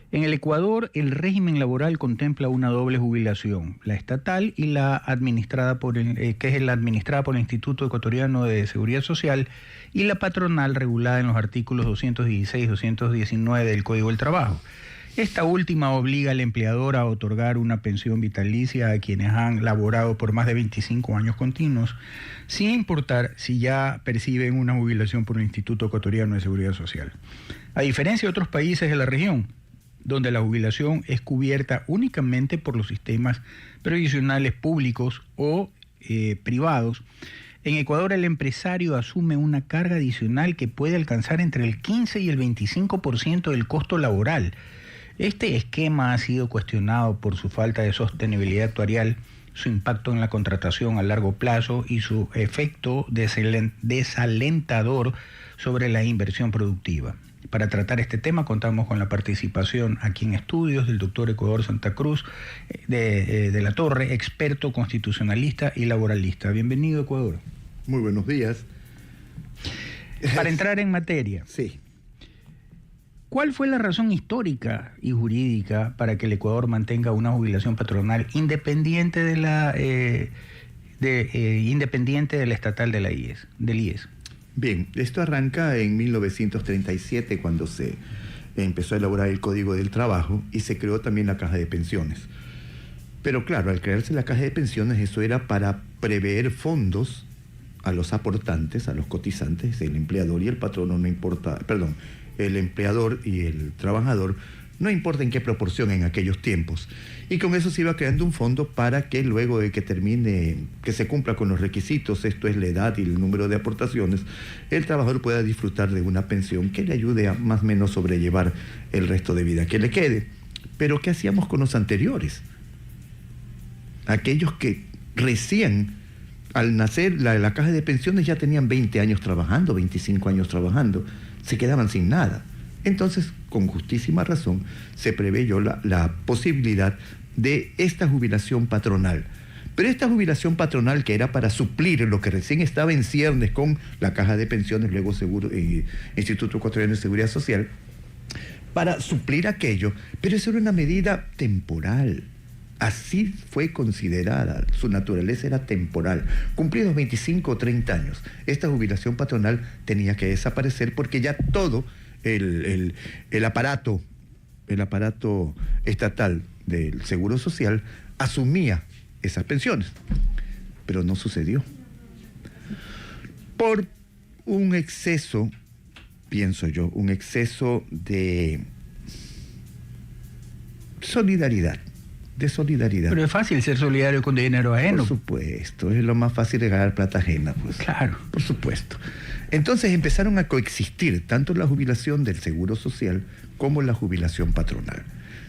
En el Ecuador, el régimen laboral contempla una doble jubilación, la estatal y la administrada que es la administrada por el Instituto Ecuatoriano de Seguridad Social, y la patronal regulada en los artículos 216 y 219 del Código del Trabajo. Esta última obliga al empleador a otorgar una pensión vitalicia a quienes han laborado por más de 25 años continuos, sin importar si ya perciben una jubilación por el Instituto Ecuatoriano de Seguridad Social. A diferencia de otros países de la región, donde la jubilación es cubierta únicamente por los sistemas previsionales públicos o privados, en Ecuador el empresario asume una carga adicional que puede alcanzar entre el 15 y el 25% del costo laboral. Este esquema ha sido cuestionado por su falta de sostenibilidad actuarial, su impacto en la contratación a largo plazo y su efecto desalentador sobre la inversión productiva. Para tratar este tema contamos con la participación aquí en estudios del doctor Ecuador Santa Cruz de la Torre, experto constitucionalista y laboralista. Bienvenido, Ecuador. Muy buenos días. Para entrar en materia. Sí. ¿Cuál fue la razón histórica y jurídica para que el Ecuador mantenga una jubilación patronal independiente de la estatal del IES? Bien, esto arranca en 1937 cuando se empezó a elaborar el Código del Trabajo y se creó también la Caja de Pensiones. Pero claro, al crearse la Caja de Pensiones, eso era para prever fondos a los aportantes, a los cotizantes, el empleador y el patrono, no importa, perdón, el empleador y el trabajador, no importa en qué proporción en aquellos tiempos. Y con eso se iba creando un fondo para que luego de que termine, que se cumpla con los requisitos, esto es la edad y el número de aportaciones, el trabajador pueda disfrutar de una pensión que le ayude a más o menos sobrellevar el resto de vida que le quede. Pero ¿qué hacíamos con los anteriores? Aquellos que recién al nacer la caja de pensiones ya tenían 20 años trabajando, 25 años trabajando, se quedaban sin nada. Entonces, con justísima razón, se preveyó la posibilidad de esta jubilación patronal. Pero esta jubilación patronal, que era para suplir lo que recién estaba en ciernes con la Caja de Pensiones, luego Instituto Ecuatoriano de Seguridad Social, para suplir aquello, pero eso era una medida temporal. Así fue considerada, su naturaleza era temporal. Cumplidos 25 o 30 años, esta jubilación patronal tenía que desaparecer porque ya todo el aparato estatal del Seguro Social asumía esas pensiones. Pero no sucedió. Por un exceso, pienso yo, un exceso de solidaridad. Pero es fácil ser solidario con dinero ajeno. Por supuesto, es lo más fácil regalar plata ajena, pues. Claro. Por supuesto. Entonces empezaron a coexistir tanto la jubilación del Seguro Social como la jubilación patronal,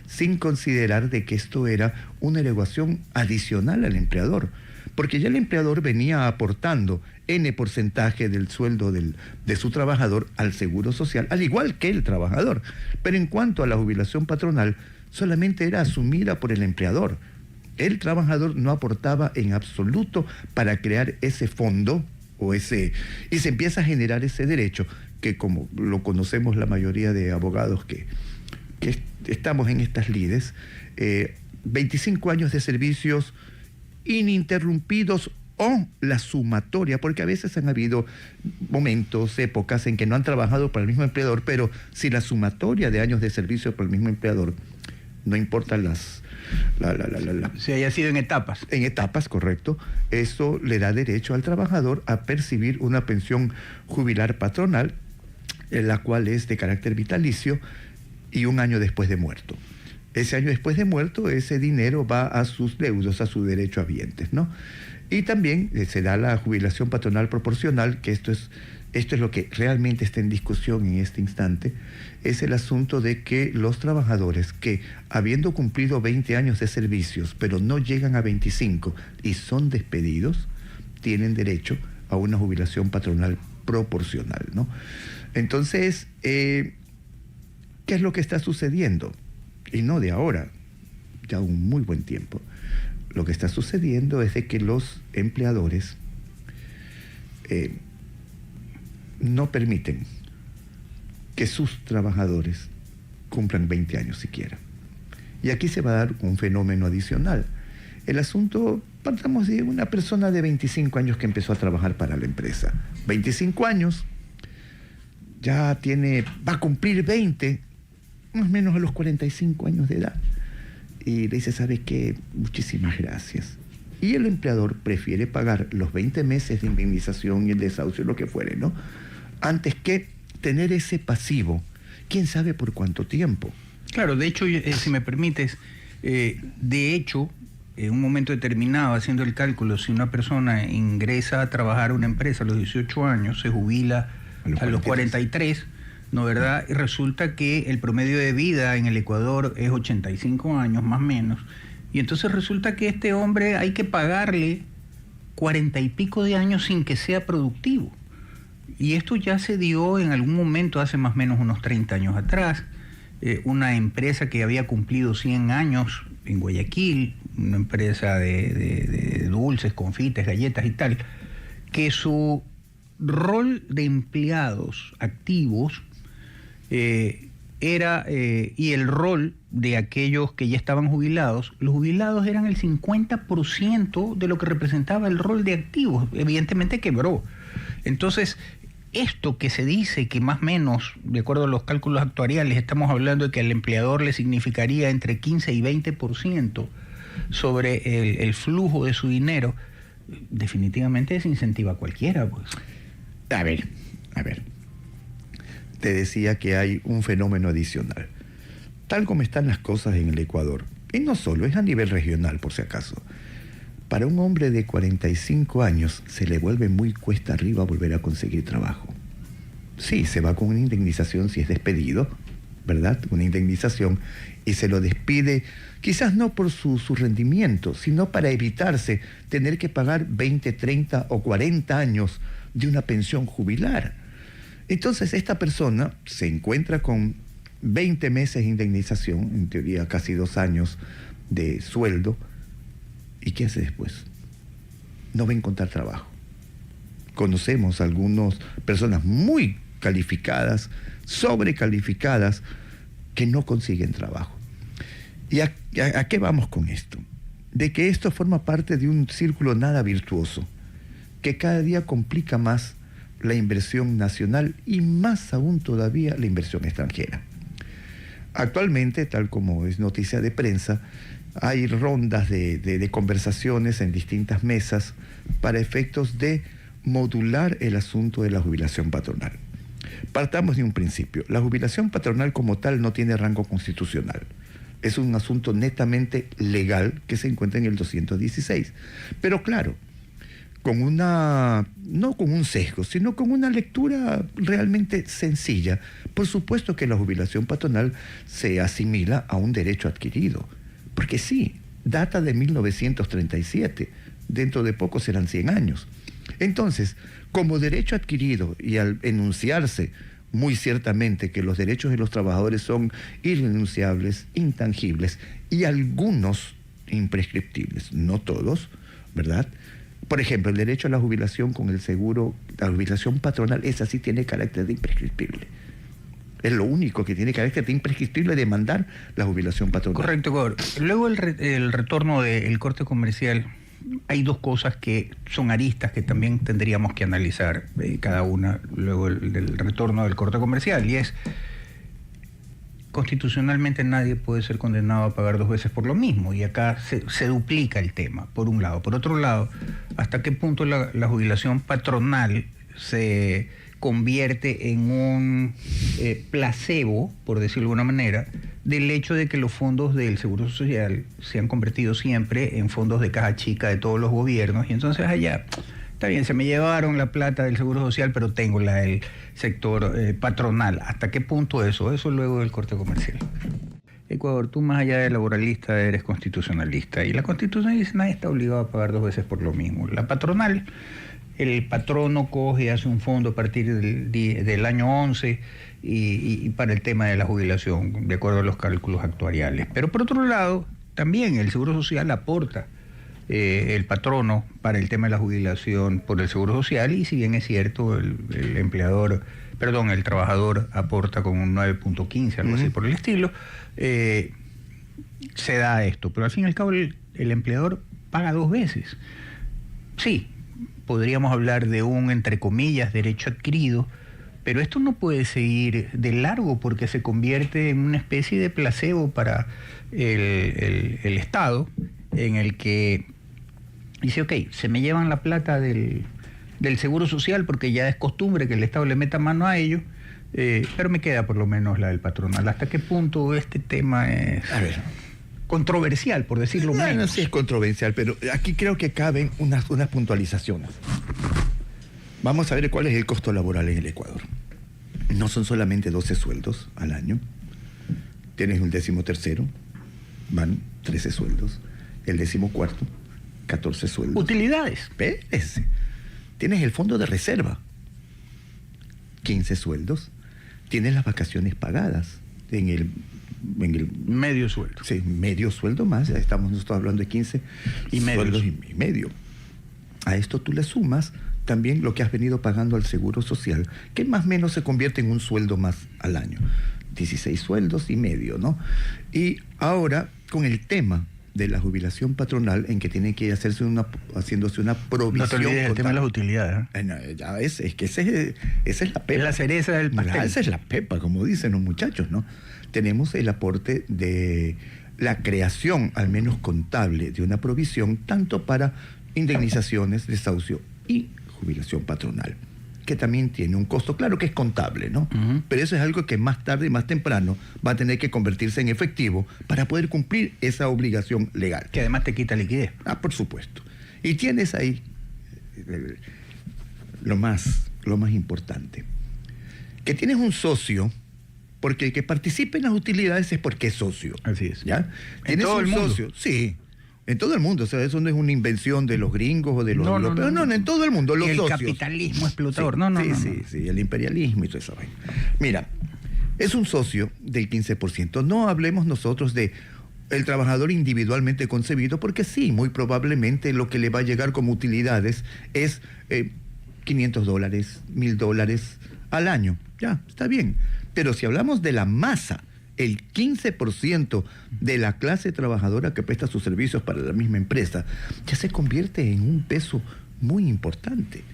sin considerar de que esto era una elevación adicional al empleador, porque ya el empleador venía aportando N porcentaje del sueldo de su trabajador al Seguro Social, al igual que el trabajador. Pero en cuanto a la jubilación patronal, solamente era asumida por el empleador. El trabajador no aportaba en absoluto para crear ese fondo y se empieza a generar ese derecho que, como lo conocemos la mayoría de abogados que estamos en estas lides, 25 años de servicios ininterrumpidos o la sumatoria, porque a veces han habido momentos, épocas en que no han trabajado para el mismo empleador, pero si la sumatoria de años de servicio para el mismo empleador, no importa si haya sido en etapas. En etapas, correcto. Eso le da derecho al trabajador a percibir una pensión jubilar patronal, la cual es de carácter vitalicio y un año después de muerto. Ese año después de muerto, ese dinero va a sus deudos, a sus derechohabientes, ¿no? Y también se da la jubilación patronal proporcional, que esto es lo que realmente está en discusión en este instante, es el asunto de que los trabajadores que, habiendo cumplido 20 años de servicios, pero no llegan a 25 y son despedidos, tienen derecho a una jubilación patronal proporcional, ¿no? Entonces, ¿qué es lo que está sucediendo? Y no de ahora, ya un muy buen tiempo. Lo que está sucediendo es de que los empleadores no permiten que sus trabajadores cumplan 20 años siquiera. Y aquí se va a dar un fenómeno adicional. El asunto, partamos de una persona de 25 años que empezó a trabajar para la empresa. 25 años, ya va a cumplir 20, más o menos a los 45 años de edad. Y le dice, ¿sabe qué? Muchísimas gracias. Y el empleador prefiere pagar los 20 meses de indemnización y el desahucio, lo que fuere, ¿no? Antes que tener ese pasivo, quién sabe por cuánto tiempo. Claro, de hecho, si me permites, en un momento determinado, haciendo el cálculo, si una persona ingresa a trabajar a una empresa a los 18 años, se jubila a los 43, ¿no, verdad? Y resulta que el promedio de vida en el Ecuador es 85 años, más o menos, y entonces resulta que este hombre hay que pagarle 40 y pico de años sin que sea productivo. Y esto ya se dio en algún momento, hace más o menos unos 30 años atrás, una empresa que había cumplido 100 años en Guayaquil, una empresa de dulces, confites, galletas y tal, que su rol de empleados activos era, y el rol de aquellos que ya estaban jubilados, los jubilados eran el 50% de lo que representaba el rol de activos. Evidentemente quebró. Entonces, esto que se dice que más o menos, de acuerdo a los cálculos actuariales, estamos hablando de que al empleador le significaría entre 15 y 20% sobre el flujo de su dinero, definitivamente desincentiva a cualquiera, pues. A ver. Te decía que hay un fenómeno adicional. Tal como están las cosas en el Ecuador, y no solo, es a nivel regional, por si acaso. Para un hombre de 45 años se le vuelve muy cuesta arriba volver a conseguir trabajo. Sí, se va con una indemnización si es despedido, ¿verdad? Una indemnización, y se lo despide, quizás no por su rendimiento, sino para evitarse tener que pagar 20, 30 o 40 años de una pensión jubilar. Entonces esta persona se encuentra con 20 meses de indemnización, en teoría casi 2 años de sueldo. ¿Y qué hace después? No va a encontrar trabajo. Conocemos algunas personas muy calificadas, sobrecalificadas, que no consiguen trabajo. ¿Y a qué vamos con esto? De que esto forma parte de un círculo nada virtuoso, que cada día complica más la inversión nacional y más aún todavía la inversión extranjera. Actualmente, tal como es noticia de prensa, hay rondas de conversaciones en distintas mesas para efectos de modular el asunto de la jubilación patronal. Partamos de un principio. La jubilación patronal como tal no tiene rango constitucional. Es un asunto netamente legal que se encuentra en el 216. Pero claro, no con un sesgo, sino con una lectura realmente sencilla. Por supuesto que la jubilación patronal se asimila a un derecho adquirido. Porque sí, data de 1937, dentro de poco serán 100 años. Entonces, como derecho adquirido y al enunciarse muy ciertamente que los derechos de los trabajadores son irrenunciables, intangibles y algunos imprescriptibles, no todos, ¿verdad? Por ejemplo, el derecho a la jubilación con el seguro, la jubilación patronal, esa sí tiene carácter de imprescriptible. Es lo único que tiene carácter de imprescriptible demandar la jubilación patronal. Correcto, Ecuador. Luego el retorno del corte comercial, hay dos cosas que son aristas que también tendríamos que analizar cada una luego del retorno del corte comercial, y es: constitucionalmente nadie puede ser condenado a pagar 2 veces por lo mismo, y acá se duplica el tema, por un lado. Por otro lado, ¿hasta qué punto la jubilación patronal se convierte en un placebo, por decirlo de alguna manera, del hecho de que los fondos del Seguro Social se han convertido siempre en fondos de caja chica de todos los gobiernos, y entonces allá, está bien, se me llevaron la plata del Seguro Social, pero tengo la del sector patronal? ¿Hasta qué punto eso? Eso luego del corte comercial. Ecuador, tú más allá de laboralista eres constitucionalista, y la Constitución dice: nadie está obligado a pagar 2 veces por lo mismo. La patronal, el patrono coge y hace un fondo a partir del año 11 y para el tema de la jubilación, de acuerdo a los cálculos actuariales. Pero por otro lado, también el Seguro Social aporta el patrono para el tema de la jubilación por el Seguro Social, y si bien es cierto, el empleador perdón, el trabajador aporta con un 9.15, algo así por el estilo, se da esto, pero al fin y al cabo el empleador paga 2 veces. Sí, podríamos hablar de un, entre comillas, derecho adquirido, pero esto no puede seguir de largo porque se convierte en una especie de placebo para el Estado, en el que dice, ok, se me llevan la plata del Seguro Social porque ya es costumbre que el Estado le meta mano a ello, pero me queda por lo menos la del patronal. ¿Hasta qué punto este tema es controversial, por decirlo menos? No, sí es controversial, pero aquí creo que caben unas puntualizaciones. Vamos a ver cuál es el costo laboral en el Ecuador. No son solamente 12 sueldos al año. Tienes un 13º, van 13 sueldos. El 14º, 14 sueldos. Utilidades. Espérese. Tienes el fondo de reserva, 15 sueldos. Tienes las vacaciones pagadas en el medio sueldo. Sí, medio sueldo más. Ya estamos nosotros hablando de 15 y sueldos y medio. A esto tú le sumas también lo que has venido pagando al Seguro Social, que más o menos se convierte en un sueldo más al año. 16 sueldos y medio, ¿no? Y ahora, con el tema de la jubilación patronal, en que tiene que haciéndose una provisión. No te olvides el tema de las utilidades. No, ya es que esa es la pepa. Es la cereza del pastel. Esa es la pepa, como dicen los muchachos, ¿no? Tenemos el aporte de la creación, al menos contable, de una provisión tanto para indemnizaciones, desahucio y jubilación patronal, que también tiene un costo, claro que es contable, ¿no? Pero eso es algo que más tarde y más temprano va a tener que convertirse en efectivo para poder cumplir esa obligación legal. Que además te quita liquidez. Por supuesto. Y tienes ahí lo más importante, que tienes un socio, porque el que participe en las utilidades es porque es socio. Así es. ¿Ya? ¿En todo el mundo? Socio, sí. En todo el mundo, o sea, eso no es una invención de los gringos o de los europeos, no, en todo el mundo, los socios. El capitalismo explotador, sí, el imperialismo y todo eso. Mira, es un socio del 15%. No hablemos nosotros de el trabajador individualmente concebido, porque sí, muy probablemente lo que le va a llegar como utilidades es $500, $1,000 al año. Ya, está bien. Pero si hablamos de la masa, el 15% de la clase trabajadora que presta sus servicios para la misma empresa, ya se convierte en un peso muy importante.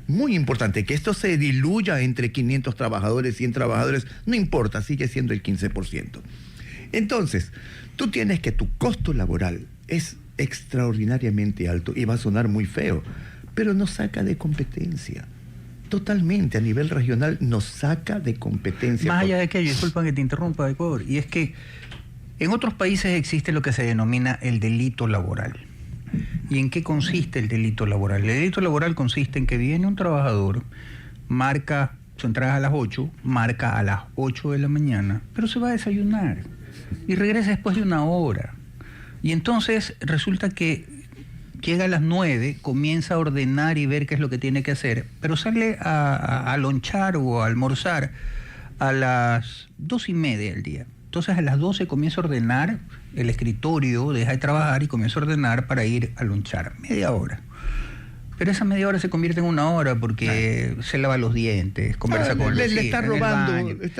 Muy importante. Que esto se diluya entre 500 trabajadores, 100 trabajadores, no importa, sigue siendo el 15%. Entonces, tú tienes que tu costo laboral es extraordinariamente alto y va a sonar muy feo, pero nos saca de competencia. Totalmente, a nivel regional nos saca de competencia. Más allá de aquello, disculpa que te interrumpa, Ecuador, y es que en otros países existe lo que se denomina el delito laboral. ¿Y en qué consiste el delito laboral? El delito laboral consiste en que viene un trabajador, marca su entrada a las 8, marca a las 8 de la mañana, pero se va a desayunar y regresa después de 1 hora. Y entonces resulta que llega a las 9, comienza a ordenar y ver qué es lo que tiene que hacer, pero sale a lonchar o a almorzar a las 2:30 del día. Entonces a las 12 comienza a ordenar el escritorio, deja de trabajar y comienza a ordenar para ir a lonchar. Media hora. Pero esa media hora se convierte en 1 hora porque se lava los dientes, conversa con el vecino, está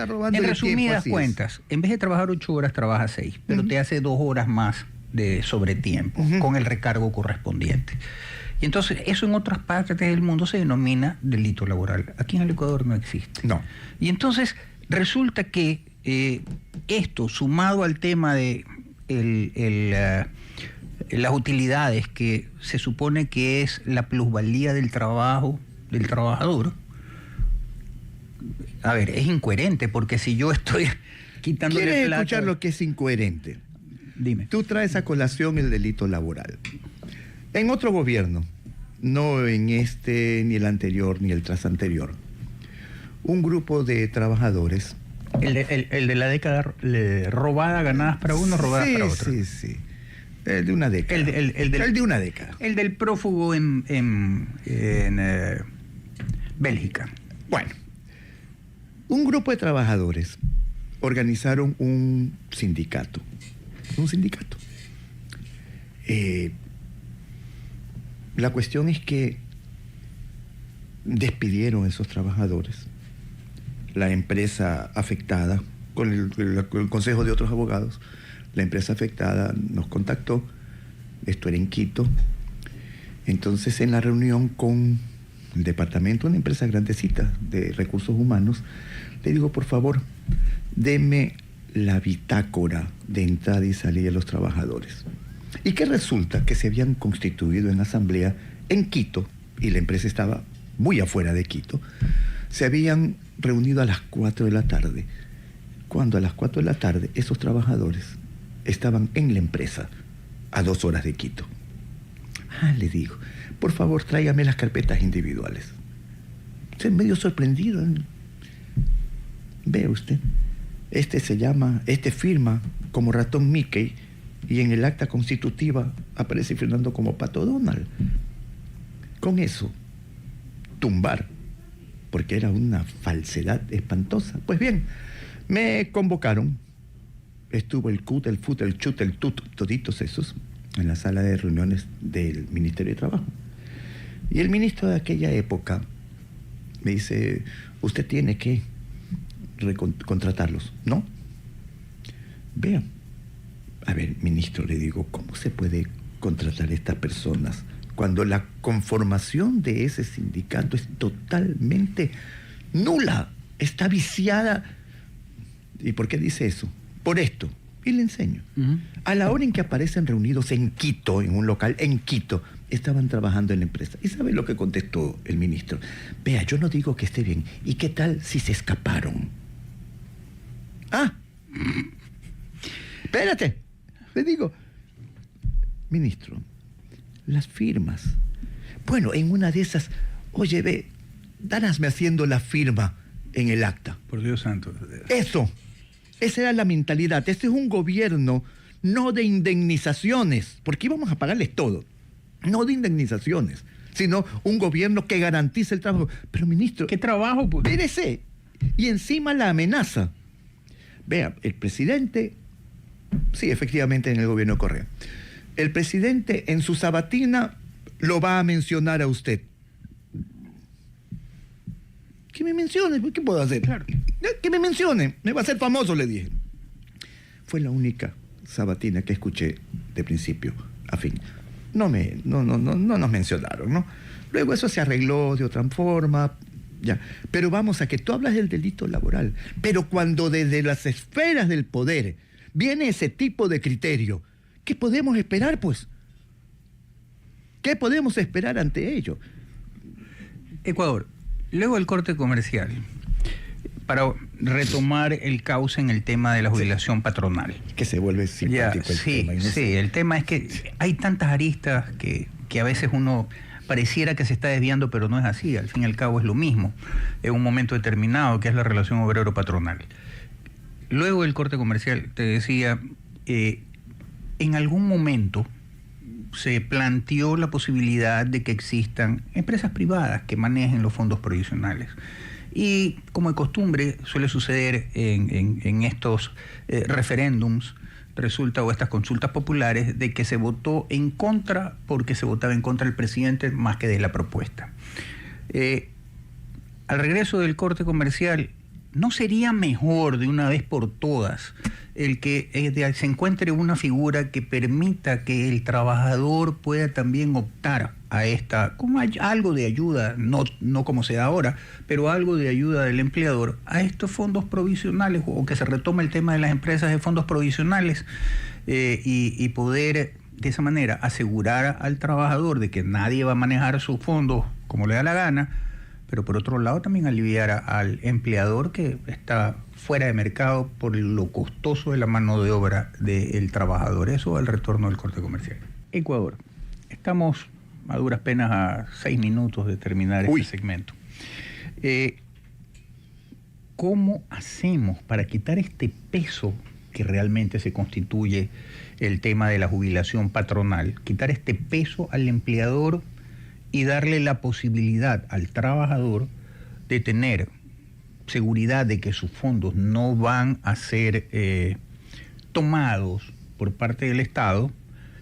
robando. En resumidas cuentas, en vez de trabajar 8 horas, trabaja 6, pero te hace 2 horas más de sobretiempo, con el recargo correspondiente. Y entonces eso en otras partes del mundo se denomina delito laboral. Aquí en el Ecuador no existe. No. Y entonces resulta que esto, sumado al tema de las utilidades, que se supone que es la plusvalía del trabajo del trabajador, a ver, es incoherente, porque si yo estoy quitándole plata... ¿Quieres escuchar lo que es incoherente? Dime. Tú traes a colación el delito laboral. En otro gobierno, no en este, ni el anterior, ni el trasanterior, un grupo de trabajadores... El de la década robada, ganadas para uno, robadas para otro. Sí. El de una década. El de una década. El del prófugo en Bélgica. Bueno, un grupo de trabajadores organizaron un sindicato. La cuestión es que despidieron a esos trabajadores la empresa afectada, con el consejo de otros abogados, la empresa afectada nos contactó, esto era en Quito. Entonces, en la reunión con el departamento, una empresa grandecita de recursos humanos, le digo, por favor, deme la bitácora de entrada y salida de los trabajadores. Y que resulta que se habían constituido en asamblea en Quito, y la empresa estaba muy afuera de Quito, se habían reunido a las 4 de la tarde, cuando a las 4 de la tarde esos trabajadores estaban en la empresa a 2 horas de Quito. Le digo, por favor, tráigame las carpetas individuales. Se medio sorprendido. Ve usted, este firma como ratón Mickey y en el acta constitutiva aparece firmando como Pato Donald. Con eso, tumbar, porque era una falsedad espantosa. Pues bien, me convocaron. Estuvo el CUT, el FUT, el CHUT, el TUT, toditos esos, en la sala de reuniones del Ministerio de Trabajo. Y el ministro de aquella época me dice, usted tiene que contratarlos, ¿no? Vean. A ver, ministro, le digo, ¿cómo se puede contratar a estas personas cuando la conformación de ese sindicato es totalmente nula? Está viciada. ¿Y por qué dice eso? Por esto. Y le enseño. A la hora en que aparecen reunidos en Quito, en un local en Quito, estaban trabajando en la empresa. ¿Y sabe lo que contestó el ministro? Vea, yo no digo que esté bien. ¿Y qué tal si se escaparon? Espérate. Le digo, ministro, las firmas. Bueno, en una de esas, oye, ve, danasme haciendo la firma en el acta. Por Dios santo. Eso. Esa era la mentalidad. Este es un gobierno no de indemnizaciones, porque íbamos a pagarles todo. No de indemnizaciones, sino un gobierno que garantice el trabajo. Pero, ministro... ¿Qué trabajo? Pues? Espérese. Y encima la amenaza. Vea, el presidente... Sí, efectivamente, en el gobierno de Correa. El presidente en su sabatina lo va a mencionar a usted. Que me mencione, ¿qué puedo hacer? Claro. Que me mencione, me va a hacer famoso, le dije. Fue la única sabatina que escuché de principio a fin. No nos mencionaron, ¿no? Luego eso se arregló de otra forma, ya. Pero vamos a que tú hablas del delito laboral, pero cuando desde las esferas del poder viene ese tipo de criterio, ¿qué podemos esperar, pues? ¿Qué podemos esperar ante ello? Ecuador, luego del corte comercial, para retomar el cauce en el tema de la jubilación patronal. Que se vuelve simpático el tema. Sí, el tema es que hay tantas aristas que a veces uno pareciera que se está desviando, pero no es así. Al fin y al cabo es lo mismo, en un momento determinado, que es la relación obrero-patronal. Luego del corte comercial, te decía, en algún momento se planteó la posibilidad de que existan empresas privadas que manejen los fondos provisionales. Y como de costumbre suele suceder en estos referéndums, resulta, o estas consultas populares, de que se votó en contra porque se votaba en contra del presidente más que de la propuesta. Al regreso del corte comercial, ¿no sería mejor de una vez por todas el que se encuentre una figura que permita que el trabajador pueda también optar a esta, como algo de ayuda, no como sea ahora, pero algo de ayuda del empleador, a estos fondos provisionales, o que se retome el tema de las empresas de fondos provisionales, y poder de esa manera asegurar al trabajador de que nadie va a manejar sus fondos como le da la gana, pero por otro lado también aliviar al empleador que está fuera de mercado por lo costoso de la mano de obra del trabajador. Eso al retorno del corte comercial. Ecuador, estamos a duras penas a 6 minutos de terminar este segmento. ¿Cómo hacemos para quitar este peso que realmente se constituye el tema de la jubilación patronal? Quitar este peso al empleador y darle la posibilidad al trabajador de tener seguridad de que sus fondos no van a ser tomados por parte del Estado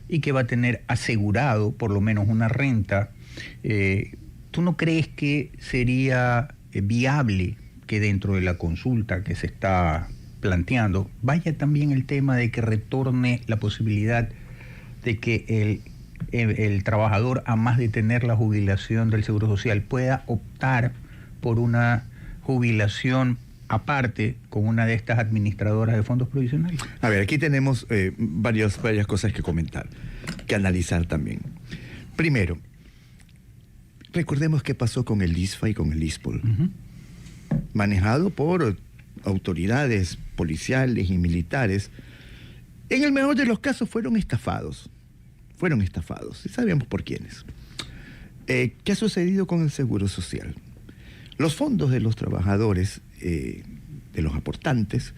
y que va a tener asegurado por lo menos una renta. ¿Tú no crees que sería viable que dentro de la consulta que se está planteando vaya también el tema de que retorne la posibilidad de que el trabajador, a más de tener la jubilación del Seguro Social, pueda optar por una jubilación aparte con una de estas administradoras de fondos provisionales? A ver, aquí tenemos varias cosas que comentar, que analizar también. Primero, recordemos qué pasó con el ISFA y con el ISPOL, manejado por autoridades policiales y militares. En el mejor de los casos fueron estafados, y sabemos por quiénes. ¿Qué ha sucedido con el Seguro Social? Los fondos de los trabajadores, de los aportantes,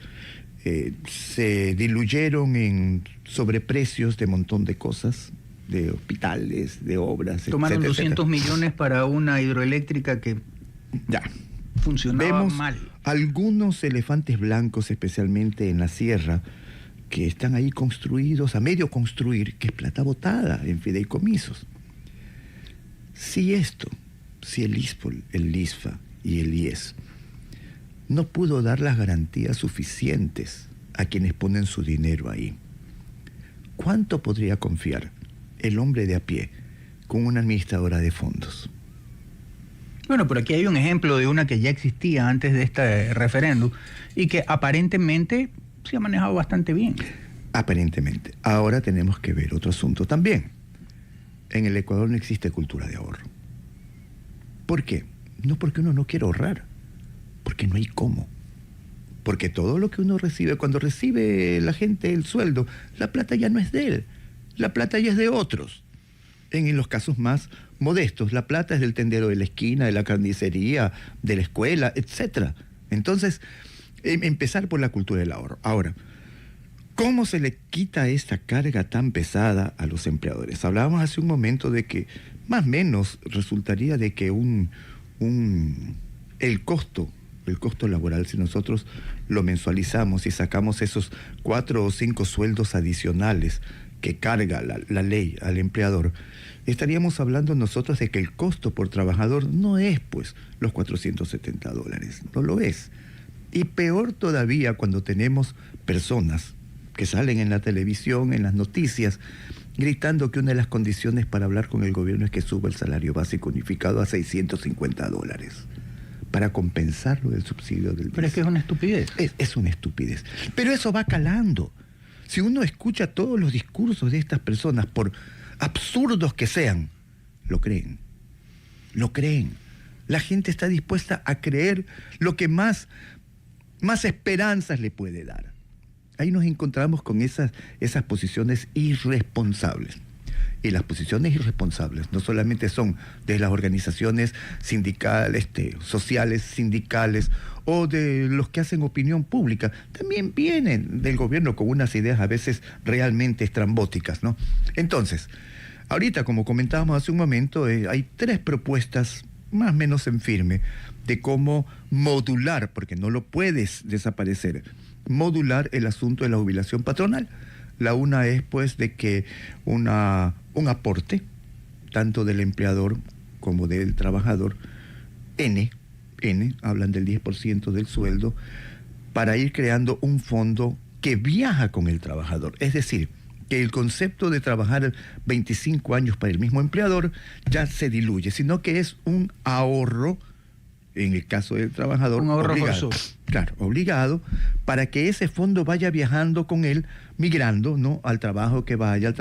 se diluyeron en sobreprecios de un montón de cosas, de hospitales, de obras, tomaron etcétera, 200 millones para una hidroeléctrica que ya funcionaba vemos mal. Algunos elefantes blancos, especialmente en la sierra, que están ahí construidos, a medio construir, que es plata botada en fideicomisos. Si el ISPOL, el ISFA y el IES no pudo dar las garantías suficientes a quienes ponen su dinero ahí, ¿cuánto podría confiar el hombre de a pie con una administradora de fondos? Bueno, pero aquí hay un ejemplo de una que ya existía antes de este referéndum y que aparentemente se ha manejado bastante bien. Aparentemente. Ahora tenemos que ver otro asunto también. En el Ecuador no existe cultura de ahorro. ¿Por qué? No porque uno no quiera ahorrar, porque no hay cómo. Porque todo lo que uno recibe, cuando recibe la gente el sueldo, la plata ya no es de él, la plata ya es de otros. En los casos más modestos, la plata es del tendero de la esquina, de la carnicería, de la escuela, etc. Entonces, empezar por la cultura del ahorro. Ahora, ¿cómo se le quita esta carga tan pesada a los empleadores? Hablábamos hace un momento de que más o menos resultaría de que el costo laboral, si nosotros lo mensualizamos y sacamos esos 4 o 5 sueldos adicionales que carga la ley al empleador, estaríamos hablando nosotros de que el costo por trabajador no es pues los $470, no lo es. Y peor todavía cuando tenemos personas que salen en la televisión, en las noticias, gritando que una de las condiciones para hablar con el gobierno es que suba el salario básico unificado a $650 para compensarlo del subsidio del mes. Pero es que es una estupidez. Es una estupidez. Pero eso va calando. Si uno escucha todos los discursos de estas personas, por absurdos que sean, lo creen. Lo creen. La gente está dispuesta a creer lo que más esperanzas le puede dar. Ahí nos encontramos con esas posiciones irresponsables. Y las posiciones irresponsables no solamente son de las organizaciones sindicales, sociales, sindicales, o de los que hacen opinión pública, también vienen del gobierno con unas ideas a veces realmente estrambóticas, ¿no? Entonces, ahorita, como comentábamos hace un momento, hay 3 propuestas más o menos en firme de cómo modular, porque no lo puedes desaparecer, modular el asunto de la jubilación patronal. La una es pues de que un aporte, tanto del empleador como del trabajador, hablan del 10% del sueldo, para ir creando un fondo que viaja con el trabajador. Es decir, que el concepto de trabajar 25 años para el mismo empleador ya se diluye, sino que es un ahorro, en el caso del trabajador, un ahorro obligado. forzoso. Claro, obligado, para que ese fondo vaya viajando con él, migrando, ¿no? Al trabajo que vaya,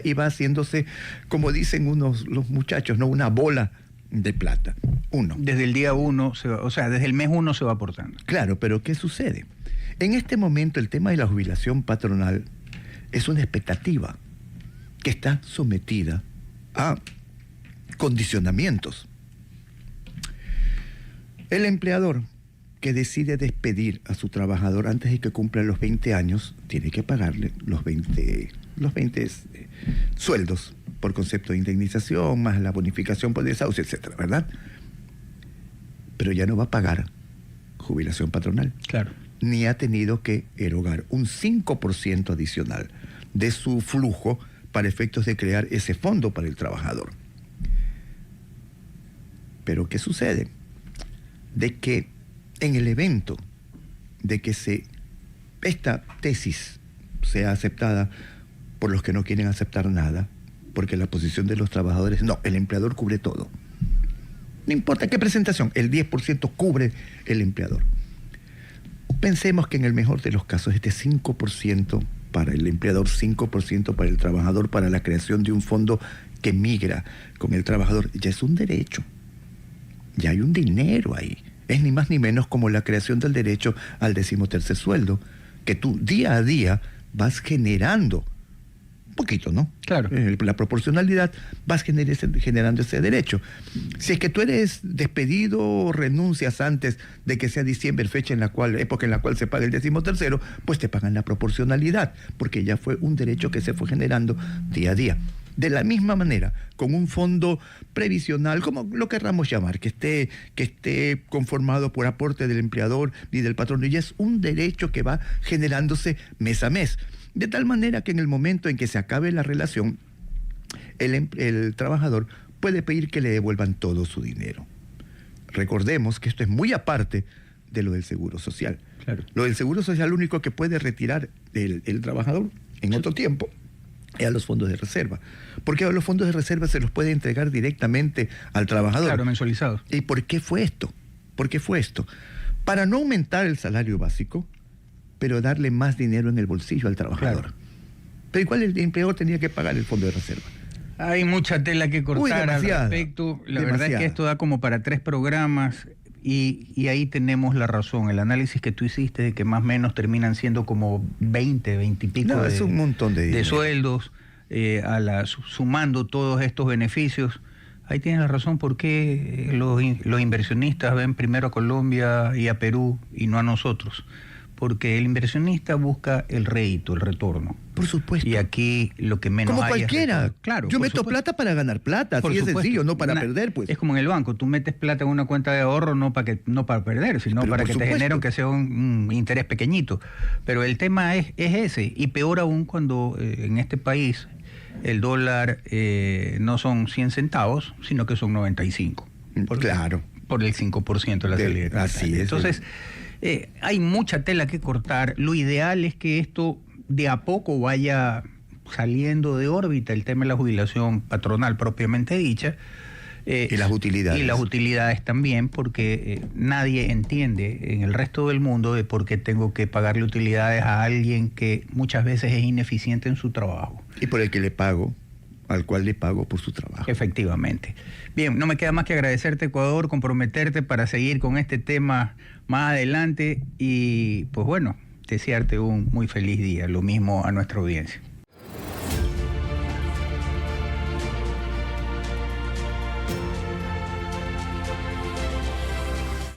y va haciéndose, como dicen los muchachos, ¿no? Una bola de plata. Desde el día 1, desde el mes 1 se va aportando. Claro, pero ¿qué sucede? En este momento el tema de la jubilación patronal es una expectativa que está sometida a condicionamientos. El empleador que decide despedir a su trabajador antes de que cumpla los 20 años, tiene que pagarle los 20 sueldos por concepto de indemnización, más la bonificación por desahucio, etcétera, ¿verdad? Pero ya no va a pagar jubilación patronal. Claro. Ni ha tenido que erogar un 5% adicional de su flujo para efectos de crear ese fondo para el trabajador. Pero ¿qué sucede? De que en el evento de que esta tesis sea aceptada por los que no quieren aceptar nada, porque la posición de los trabajadores, no, el empleador cubre todo. No importa qué presentación, el 10% cubre el empleador. Pensemos que en el mejor de los casos este 5% para el empleador, 5% para el trabajador, para la creación de un fondo que migra con el trabajador, ya es un derecho. Ya hay un dinero ahí. Es ni más ni menos como la creación del derecho al 13º sueldo, que tú día a día vas generando un poquito, ¿no? Claro. La proporcionalidad, vas generando ese derecho. Si es que tú eres despedido o renuncias antes de que sea diciembre, época en la cual se paga el 13º, pues te pagan la proporcionalidad, porque ya fue un derecho que se fue generando día a día. De la misma manera, con un fondo previsional, como lo querramos llamar, que esté conformado por aporte del empleador y del patrón, y ya es un derecho que va generándose mes a mes. De tal manera que en el momento en que se acabe la relación, el trabajador puede pedir que le devuelvan todo su dinero. Recordemos que esto es muy aparte de lo del Seguro Social. Claro. Lo del Seguro Social, lo único que puede retirar el trabajador en otro tiempo es a los fondos de reserva. Porque a los fondos de reserva se los puede entregar directamente al trabajador. Claro, mensualizados. ¿Y por qué fue esto? ¿Por qué fue esto? Para no aumentar el salario básico, pero darle más dinero en el bolsillo al trabajador. Claro. Pero igual el empleador tenía que pagar el fondo de reserva. Hay mucha tela que cortar al respecto. La verdad es que esto da como para 3 programas y ahí tenemos la razón. El análisis que tú hiciste de que más o menos terminan siendo como 20 y pico es un montón de sueldos, sumando todos estos beneficios. Ahí tienes la razón porque los inversionistas ven primero a Colombia y a Perú y no a nosotros. Porque el inversionista busca el rédito, el retorno. Por supuesto. Y aquí lo que menos como hay cualquiera. Es claro. Yo meto plata para ganar plata, así es sencillo, no para perder, pues. Es como en el banco, tú metes plata en una cuenta de ahorro no para perder, sino pero para que te genere que sea un interés pequeñito. Pero el tema es ese, y peor aún cuando en este país el dólar no son 100 centavos, sino que son 95. Claro. Por el 5% de la salida. Así es. Entonces, hay mucha tela que cortar. Lo ideal es que esto de a poco vaya saliendo de órbita, el tema de la jubilación patronal propiamente dicha. Y las utilidades. Y las utilidades también, porque nadie entiende en el resto del mundo de por qué tengo que pagarle utilidades a alguien que muchas veces es ineficiente en su trabajo. Y por el que le pago, al cual le pago por su trabajo. Efectivamente. Bien, no me queda más que agradecerte, Ecuador, comprometerte para seguir con este tema más adelante y, pues bueno, desearte un muy feliz día. Lo mismo a nuestra audiencia.